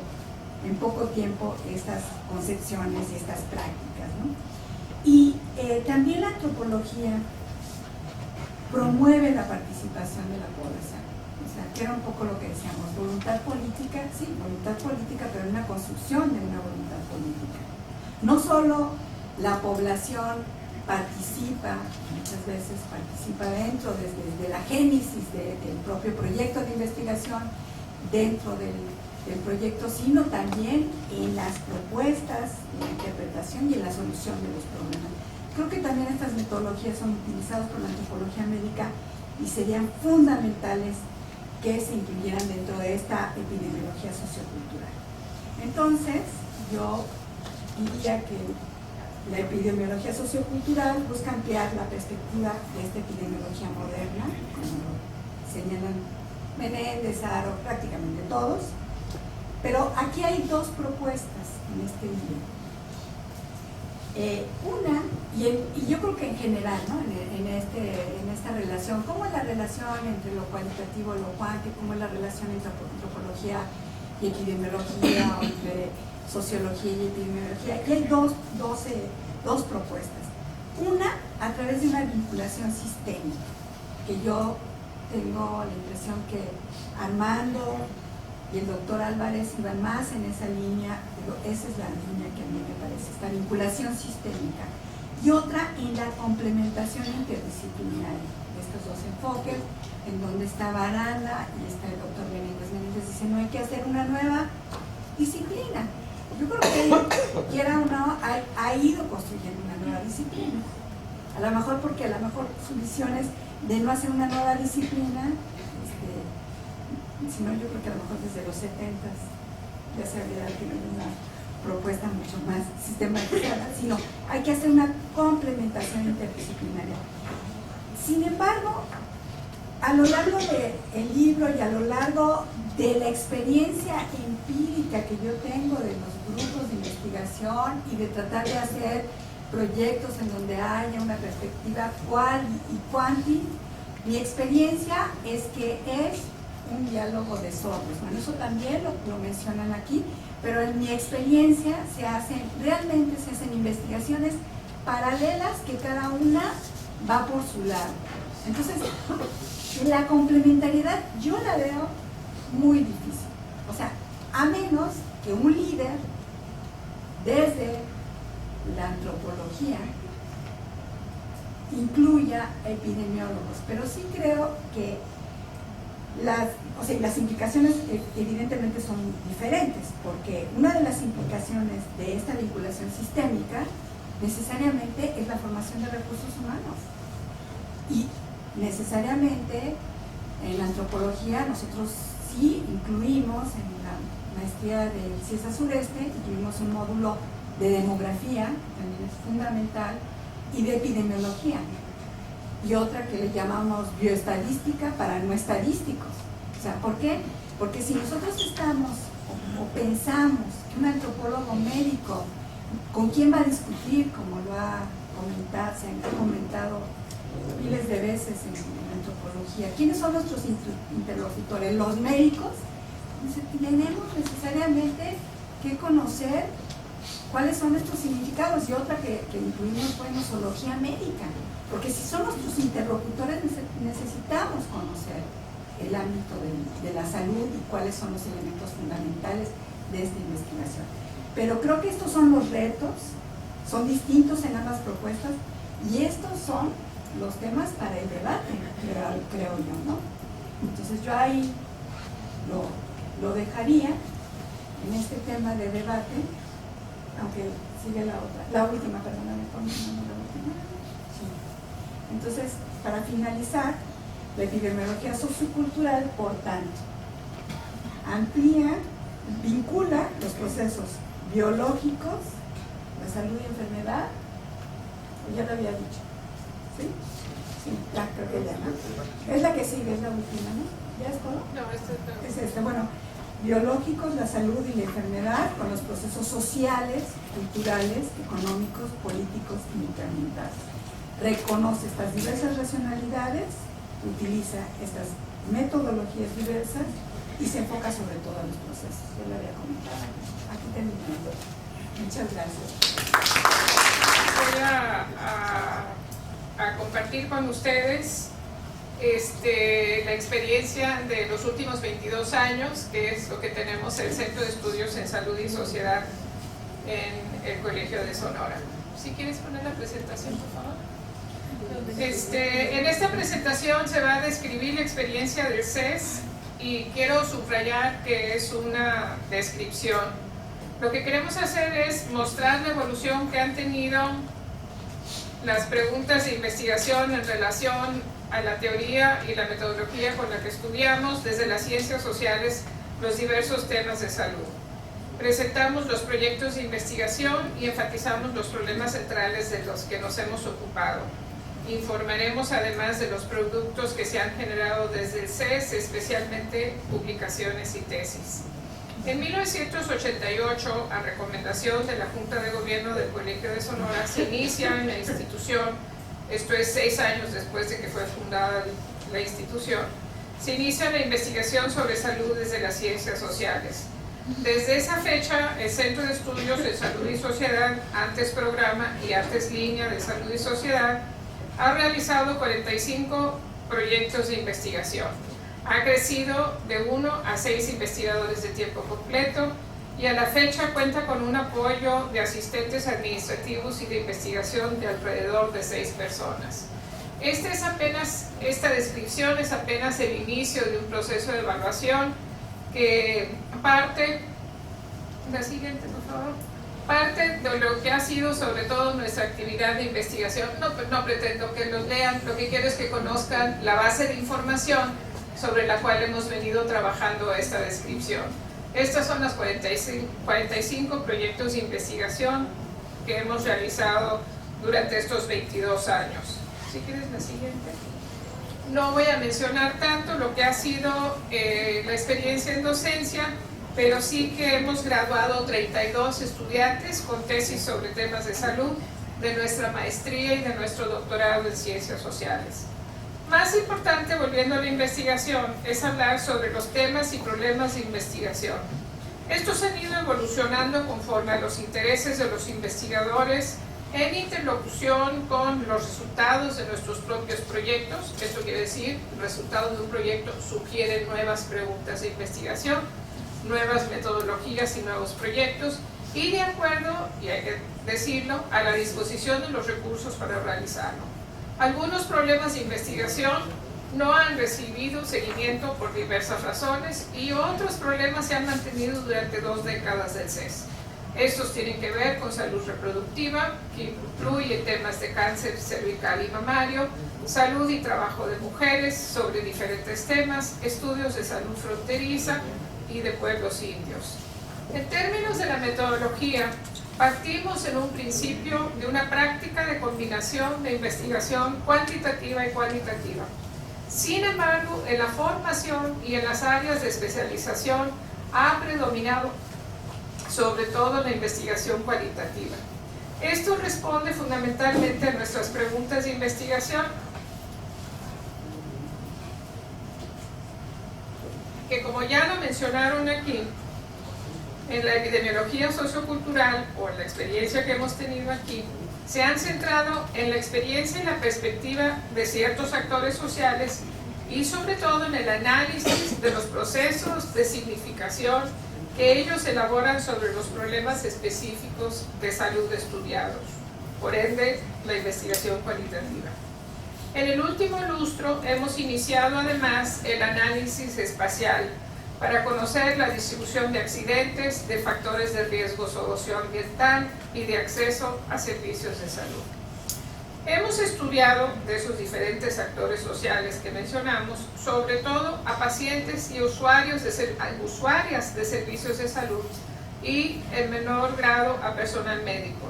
tiempo estas concepciones y estas prácticas, ¿no? Y también la antropología promueve la participación de la población. O sea, que era un poco lo que decíamos, voluntad política, sí, voluntad política, pero una construcción de una voluntad política. No solo la población participa, muchas veces participa dentro, desde la génesis del propio proyecto de investigación, dentro del proyecto, sino también en las propuestas, en la interpretación y en la solución de los problemas. Creo que también estas metodologías son utilizadas por la antropología médica y serían fundamentales que se incluyeran dentro de esta epidemiología sociocultural. Entonces, yo diría que la epidemiología sociocultural busca ampliar la perspectiva de esta epidemiología moderna, como señalan Menéndez, Haro, prácticamente todos, pero aquí hay dos propuestas en este libro. Una, y yo creo que en general, ¿no? en esta relación, ¿cómo es la relación entre lo cualitativo y lo cuantitativo? ¿Cómo es la relación entre antropología y epidemiología, o entre sociología y epidemiología? Aquí hay dos propuestas. Una, a través de una vinculación sistémica, que yo tengo la impresión que Armando y el doctor Álvarez iban más en esa línea, pero esa es la línea que a mí me parece, esta vinculación sistémica. Y otra en la complementación interdisciplinaria de estos dos enfoques, en donde está Aranda y está el doctor Menéndez. Menéndez dice, no hay que hacer una nueva disciplina. Yo creo que quiera o no, ha ido construyendo una nueva disciplina. A lo mejor porque a lo mejor su visión es de no hacer una nueva disciplina, sino yo creo que a lo mejor desde los 70s ya se habría tenido una propuesta mucho más sistematizada, sino hay que hacer una complementación interdisciplinaria. Sin embargo, a lo largo del libro y a lo largo de la experiencia empírica que yo tengo de los grupos de investigación y de tratar de hacer proyectos en donde haya una perspectiva cual y cuanti, mi experiencia es que es un diálogo de sordos. Bueno, eso también lo mencionan aquí, pero en mi experiencia realmente se hacen investigaciones paralelas que cada una va por su lado. Entonces, la complementariedad yo la veo muy difícil. O sea, a menos que un líder desde la antropología incluya epidemiólogos, pero sí creo que las implicaciones evidentemente son diferentes, porque una de las implicaciones de esta vinculación sistémica necesariamente es la formación de recursos humanos, y necesariamente en la antropología nosotros sí incluimos en la maestría del CIESA Sureste, incluimos un módulo de demografía, que también es fundamental, y de epidemiología, y otra que le llamamos bioestadística para no estadísticos. O sea, ¿por qué? Porque si nosotros estamos o pensamos que un antropólogo médico, ¿con quién va a discutir? Como lo ha comentado, se han comentado miles de veces en antropología. ¿Quiénes son nuestros interlocutores? ¿Los médicos? Entonces, tenemos necesariamente que conocer cuáles son nuestros significados, y otra que incluimos fue nosología médica, porque si son nuestros interlocutores necesitamos conocer el ámbito de la salud y cuáles son los elementos fundamentales de esta investigación. Pero creo que estos son los retos, son distintos en ambas propuestas, y estos son los temas para el debate, creo yo, ¿no? Entonces yo ahí lo dejaría en este tema de debate, aunque sigue la última, perdóname, la última. Sí. Entonces, para finalizar, la epidemiología sociocultural, por tanto, amplía, vincula los procesos biológicos, la salud y enfermedad, ya lo había dicho, ¿sí? Sí, ya, creo que ya, ¿no? Es la que sigue, es la última, ¿no? ¿Ya es todo? No, Es este, bueno, biológicos, la salud y la enfermedad, con los procesos sociales, culturales, económicos, políticos y ambientales. Reconoce estas diversas racionalidades, utiliza estas metodologías diversas y se enfoca sobre todo en los procesos. Yo lo había comentado. Aquí terminamos. Muchas gracias. Voy a compartir con ustedes la experiencia de los últimos 22 años, que es lo que tenemos el Centro de Estudios en Salud y Sociedad en el Colegio de Sonora. Si quieres poner la presentación, por favor. En esta presentación se va a describir la experiencia del CES y quiero subrayar que es una descripción. Lo que queremos hacer es mostrar la evolución que han tenido las preguntas de investigación en relación a la teoría y la metodología con la que estudiamos desde las ciencias sociales los diversos temas de salud. Presentamos los proyectos de investigación y enfatizamos los problemas centrales de los que nos hemos ocupado. Informaremos además de los productos que se han generado desde el CES, especialmente publicaciones y tesis. En 1988, a recomendación de la Junta de Gobierno del Colegio de Sonora, se inicia en la institución, esto es 6 años después de que fue fundada la institución, se inicia la investigación sobre salud desde las ciencias sociales. Desde esa fecha, el Centro de Estudios de Salud y Sociedad, antes Programa y antes Línea de Salud y Sociedad, ha realizado 45 proyectos de investigación. Ha crecido de 1 a 6 investigadores de tiempo completo y a la fecha cuenta con un apoyo de asistentes administrativos y de investigación de alrededor de 6 personas. Esta descripción es apenas el inicio de un proceso de evaluación que parte, la siguiente por favor, parte de lo que ha sido sobre todo nuestra actividad de investigación. No pretendo que los lean, lo que quiero es que conozcan la base de información sobre la cual hemos venido trabajando esta descripción. Estas son las 45 proyectos de investigación que hemos realizado durante estos 22 años. Si quieres la siguiente. No voy a mencionar tanto lo que ha sido la experiencia en docencia, pero sí que hemos graduado 32 estudiantes con tesis sobre temas de salud de nuestra maestría y de nuestro doctorado en ciencias sociales. Más importante, volviendo a la investigación, es hablar sobre los temas y problemas de investigación. Estos han ido evolucionando conforme a los intereses de los investigadores en interlocución con los resultados de nuestros propios proyectos. Esto quiere decir, el resultado de un proyecto sugiere nuevas preguntas de investigación, nuevas metodologías y nuevos proyectos, y de acuerdo, y hay que decirlo, a la disposición de los recursos para realizarlo. Algunos problemas de investigación no han recibido seguimiento por diversas razones y otros problemas se han mantenido durante 2 décadas del CES. Estos tienen que ver con salud reproductiva, que incluye temas de cáncer cervical y mamario, salud y trabajo de mujeres sobre diferentes temas, estudios de salud fronteriza y de pueblos indios. En términos de la metodología, partimos en un principio de una práctica de combinación de investigación cuantitativa y cualitativa. Sin embargo, en la formación y en las áreas de especialización ha predominado sobre todo la investigación cualitativa. Esto responde fundamentalmente a nuestras preguntas de investigación, que como ya lo mencionaron aquí, en la epidemiología sociocultural o en la experiencia que hemos tenido aquí, se han centrado en la experiencia y la perspectiva de ciertos actores sociales y sobre todo en el análisis de los procesos de significación que ellos elaboran sobre los problemas específicos de salud estudiados, por ende la investigación cualitativa. En el último lustro hemos iniciado además el análisis espacial para conocer la distribución de accidentes, de factores de riesgo socioambiental y de acceso a servicios de salud. Hemos estudiado de esos diferentes actores sociales que mencionamos, sobre todo a pacientes y usuarias de servicios de salud y en menor grado a personal médico.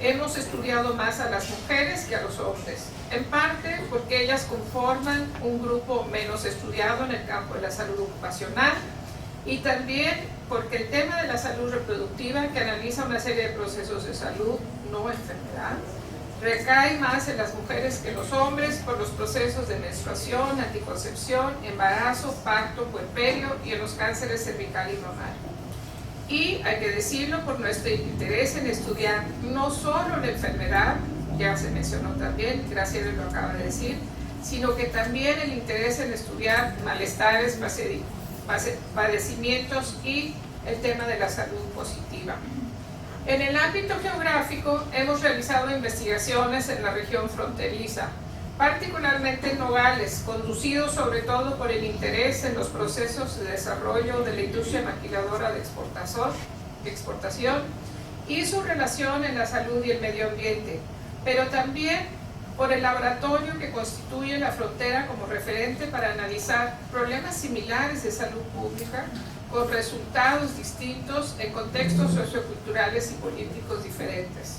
Hemos estudiado más a las mujeres que a los hombres, en parte porque ellas conforman un grupo menos estudiado en el campo de la salud ocupacional y también porque el tema de la salud reproductiva, que analiza una serie de procesos de salud, no enfermedad, recae más en las mujeres que en los hombres por los procesos de menstruación, anticoncepción, embarazo, parto, puerperio y en los cánceres cervical y mamario. Y hay que decirlo por nuestro interés en estudiar no solo la enfermedad, ya se mencionó también, Graciela lo acaba de decir, sino que también el interés en estudiar malestares, padecimientos y el tema de la salud positiva. En el ámbito geográfico hemos realizado investigaciones en la región fronteriza, particularmente en Nogales, conducidos sobre todo por el interés en los procesos de desarrollo de la industria maquiladora de exportación y su relación en la salud y el medio ambiente, pero también por el laboratorio que constituye la frontera como referente para analizar problemas similares de salud pública con resultados distintos en contextos socioculturales y políticos diferentes.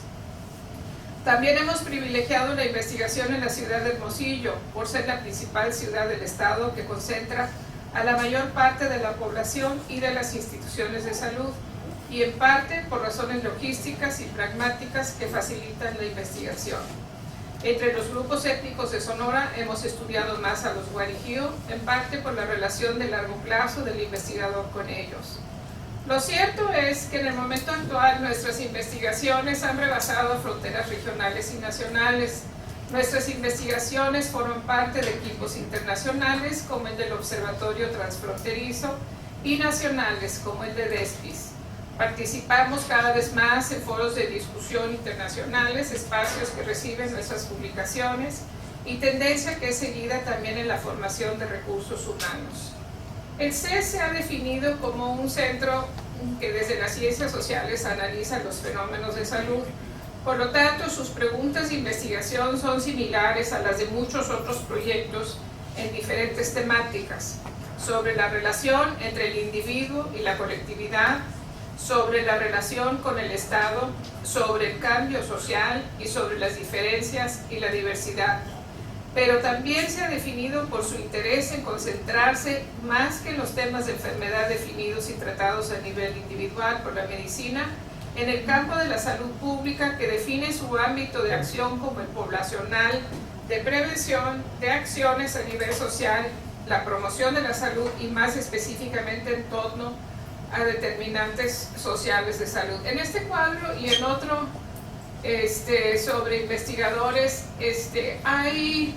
También hemos privilegiado la investigación en la ciudad de Hermosillo, por ser la principal ciudad del estado que concentra a la mayor parte de la población y de las instituciones de salud, y en parte por razones logísticas y pragmáticas que facilitan la investigación. Entre los grupos étnicos de Sonora hemos estudiado más a los guarijío, en parte por la relación de largo plazo del investigador con ellos. Lo cierto es que en el momento actual nuestras investigaciones han rebasado fronteras regionales y nacionales. Nuestras investigaciones forman parte de equipos internacionales como el del Observatorio Transfronterizo y nacionales como el de DESPIS. Participamos cada vez más en foros de discusión internacionales, espacios que reciben nuestras publicaciones y tendencia que es seguida también en la formación de recursos humanos. El CES se ha definido como un centro que desde las ciencias sociales analiza los fenómenos de salud. Por lo tanto, sus preguntas de investigación son similares a las de muchos otros proyectos en diferentes temáticas, sobre la relación entre el individuo y la colectividad, sobre la relación con el Estado, sobre el cambio social y sobre las diferencias y la diversidad. Pero también se ha definido por su interés en concentrarse más que en los temas de enfermedad definidos y tratados a nivel individual por la medicina, en el campo de la salud pública que define su ámbito de acción como el poblacional, de prevención, de acciones a nivel social, la promoción de la salud y más específicamente en torno a determinantes sociales de salud. En este cuadro y en otro sobre investigadores, hay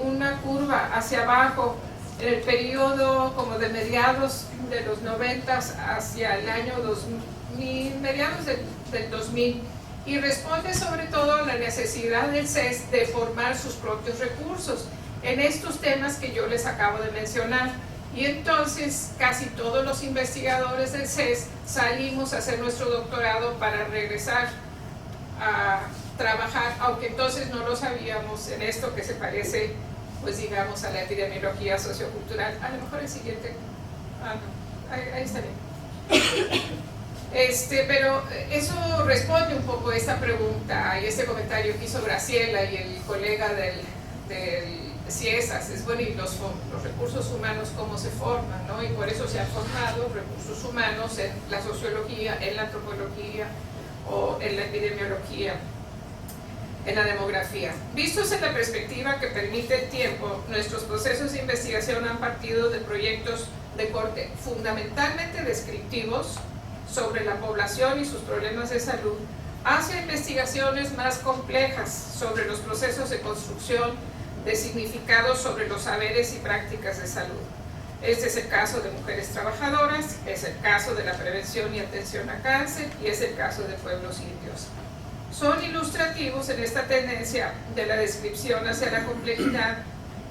una curva hacia abajo en el periodo como de mediados de los 90 hacia el año 2000, mediados del 2000, y responde sobre todo a la necesidad del CES de formar sus propios recursos en estos temas que yo les acabo de mencionar. Y entonces casi todos los investigadores del CES salimos a hacer nuestro doctorado para regresar a trabajar, aunque entonces no lo sabíamos, en esto que se parece, pues digamos, a la epidemiología sociocultural. A lo mejor el siguiente, no, ahí está bien. Pero eso responde un poco a esta pregunta y este comentario que hizo Graciela y el colega del CIESAS. Es bueno, y los recursos humanos cómo se forman, ¿no? Y por eso se han formado recursos humanos en la sociología, en la antropología o en la epidemiología, en la demografía. Vistos en la perspectiva que permite el tiempo, nuestros procesos de investigación han partido de proyectos de corte fundamentalmente descriptivos sobre la población y sus problemas de salud, hacia investigaciones más complejas sobre los procesos de construcción de significados sobre los saberes y prácticas de salud. Este es el caso de mujeres trabajadoras, es el caso de la prevención y atención a cáncer y es el caso de pueblos indios. Son ilustrativos en esta tendencia de la descripción hacia la complejidad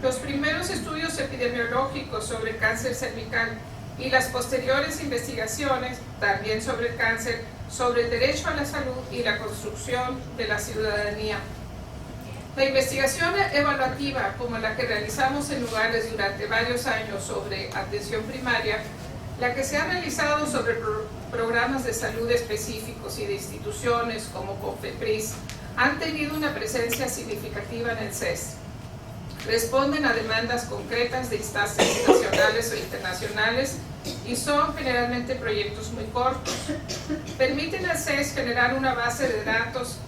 los primeros estudios epidemiológicos sobre el cáncer cervical y las posteriores investigaciones, también sobre el cáncer, sobre el derecho a la salud y la construcción de la ciudadanía. La investigación evaluativa, como la que realizamos en lugares durante varios años sobre atención primaria, la que se ha realizado sobre programas de salud específicos y de instituciones como COFEPRIS, han tenido una presencia significativa en el CES. Responden a demandas concretas de instancias nacionales o internacionales y son generalmente proyectos muy cortos. Permiten al CES generar una base de datos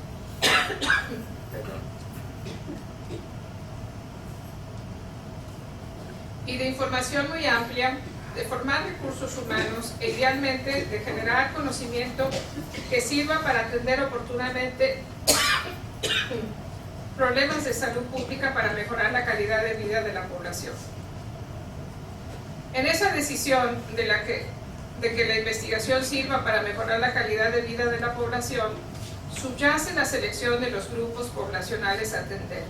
y de información muy amplia, de formar recursos humanos e idealmente de generar conocimiento que sirva para atender oportunamente problemas de salud pública para mejorar la calidad de vida de la población. En esa decisión de que la investigación sirva para mejorar la calidad de vida de la población, subyace la selección de los grupos poblacionales a atender.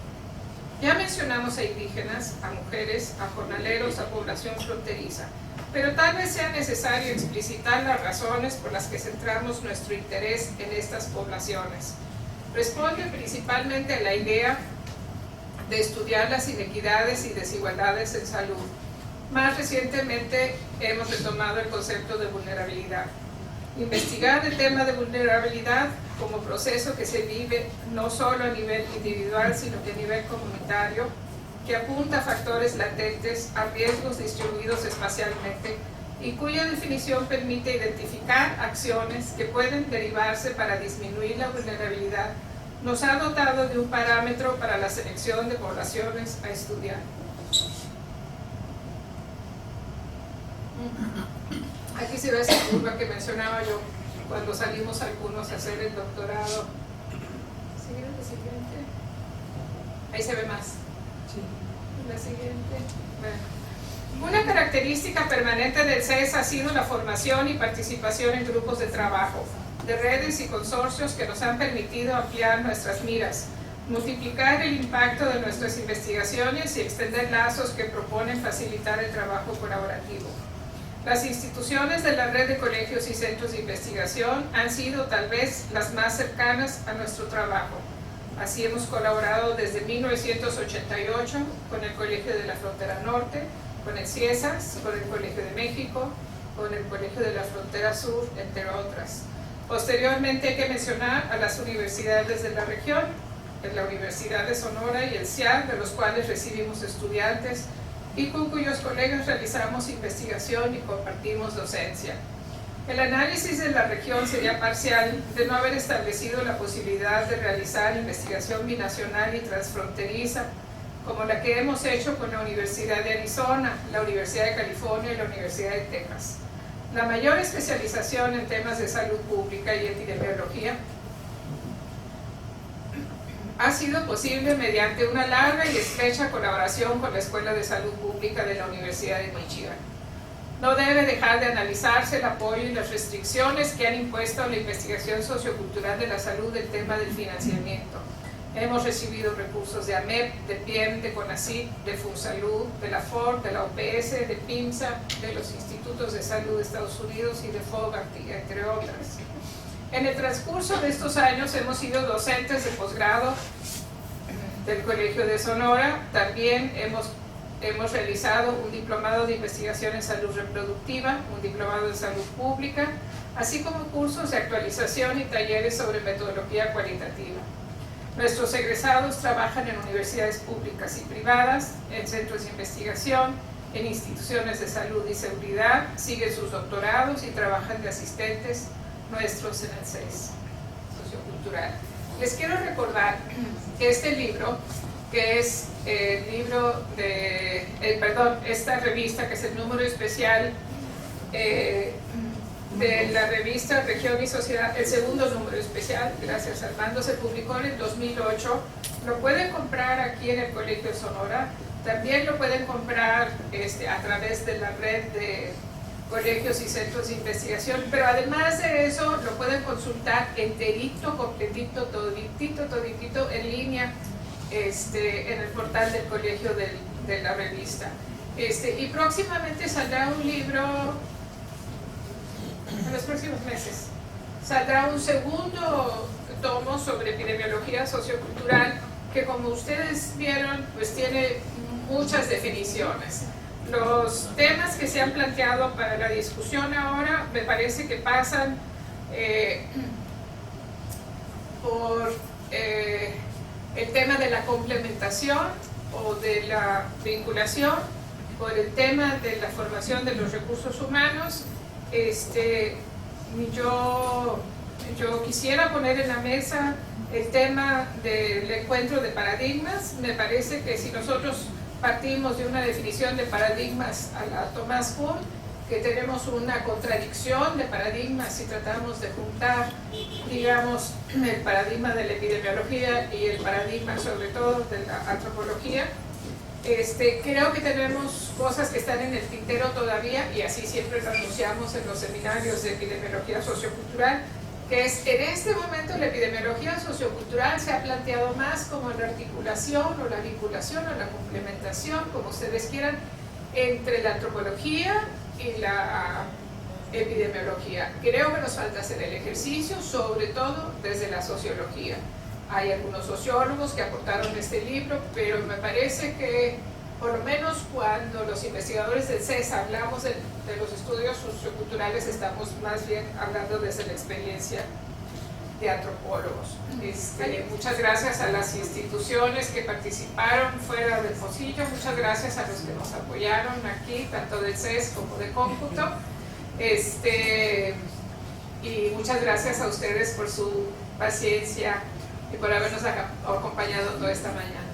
Ya mencionamos a indígenas, a mujeres, a jornaleros, a población fronteriza, pero tal vez sea necesario explicitar las razones por las que centramos nuestro interés en estas poblaciones. Responde principalmente a la idea de estudiar las inequidades y desigualdades en salud. Más recientemente hemos retomado el concepto de vulnerabilidad. Investigar el tema de vulnerabilidad como proceso que se vive no solo a nivel individual, sino que a nivel comunitario, que apunta a factores latentes, a riesgos distribuidos espacialmente y cuya definición permite identificar acciones que pueden derivarse para disminuir la vulnerabilidad, nos ha dotado de un parámetro para la selección de poblaciones a estudiar. Aquí se ve esa curva que mencionaba yo cuando salimos algunos a hacer el doctorado. ¿Sigue la siguiente? Ahí se ve más. Sí. La siguiente. Bueno. Una característica permanente del CES ha sido la formación y participación en grupos de trabajo, de redes y consorcios que nos han permitido ampliar nuestras miras, multiplicar el impacto de nuestras investigaciones y extender lazos que proponen facilitar el trabajo colaborativo. Las instituciones de la red de colegios y centros de investigación han sido tal vez las más cercanas a nuestro trabajo. Así hemos colaborado desde 1988 con el Colegio de la Frontera Norte, con el CIESAS, con el Colegio de México, con el Colegio de la Frontera Sur, entre otras. Posteriormente hay que mencionar a las universidades de la región, la Universidad de Sonora y el CIAR, de los cuales recibimos estudiantes y con cuyos colegas realizamos investigación y compartimos docencia. El análisis de la región sería parcial de no haber establecido la posibilidad de realizar investigación binacional y transfronteriza, como la que hemos hecho con la Universidad de Arizona, la Universidad de California y la Universidad de Texas. La mayor especialización en temas de salud pública y epidemiología ha sido posible mediante una larga y estrecha colaboración con la Escuela de Salud Pública de la Universidad de Michigan. No debe dejar de analizarse el apoyo y las restricciones que han impuesto a la investigación sociocultural de la salud el tema del financiamiento. Hemos recibido recursos de AMEP, de PIEM, de CONACYT, de FunSalud, de la FOR, de la OPS, de PIMSA, de los Institutos de Salud de Estados Unidos y de FOGARTI, entre otras. En el transcurso de estos años hemos sido docentes de posgrado del Colegio de Sonora. También hemos realizado un diplomado de investigación en salud reproductiva, un diplomado en salud pública, así como cursos de actualización y talleres sobre metodología cualitativa. Nuestros egresados trabajan en universidades públicas y privadas, en centros de investigación, en instituciones de salud y seguridad, siguen sus doctorados y trabajan de asistentes nuestros en el CES sociocultural. Les quiero recordar que este libro, que es el libro de, esta revista, que es el número especial de la revista Región y Sociedad, el segundo número especial, gracias Armando, se publicó en el 2008. Lo pueden comprar aquí en el Colegio de Sonora. También lo pueden comprar a través de la red colegios y centros de investigación, pero además de eso lo pueden consultar enterito, completito, toditito en línea en el portal del colegio de la revista. Y próximamente saldrá un libro, en los próximos meses, saldrá un segundo tomo sobre epidemiología sociocultural que, como ustedes vieron, pues tiene muchas definiciones. Los temas que se han planteado para la discusión ahora me parece que pasan por el tema de la complementación o de la vinculación, por el tema de la formación de los recursos humanos. Yo quisiera poner en la mesa el tema del encuentro de paradigmas. Me parece que si nosotros partimos de una definición de paradigmas a la Thomas Kuhn, que tenemos una contradicción de paradigmas si tratamos de juntar, digamos, el paradigma de la epidemiología y el paradigma sobre todo de la antropología, creo que tenemos cosas que están en el tintero todavía, y así siempre lo anunciamos en los seminarios de epidemiología sociocultural, que es en este momento la epidemiología sociocultural se ha planteado más como la articulación o la vinculación o la complementación, como ustedes quieran, entre la antropología y la epidemiología. Creo que nos falta hacer el ejercicio, sobre todo desde la sociología. Hay algunos sociólogos que aportaron este libro, pero me parece que por lo menos cuando los investigadores del CES hablamos de los estudios socioculturales, estamos más bien hablando desde la experiencia de antropólogos. Muchas gracias a las instituciones que participaron fuera del Pocillo, muchas gracias a los que nos apoyaron aquí, tanto del CES como de Cómputo, y muchas gracias a ustedes por su paciencia y por habernos acompañado toda esta mañana.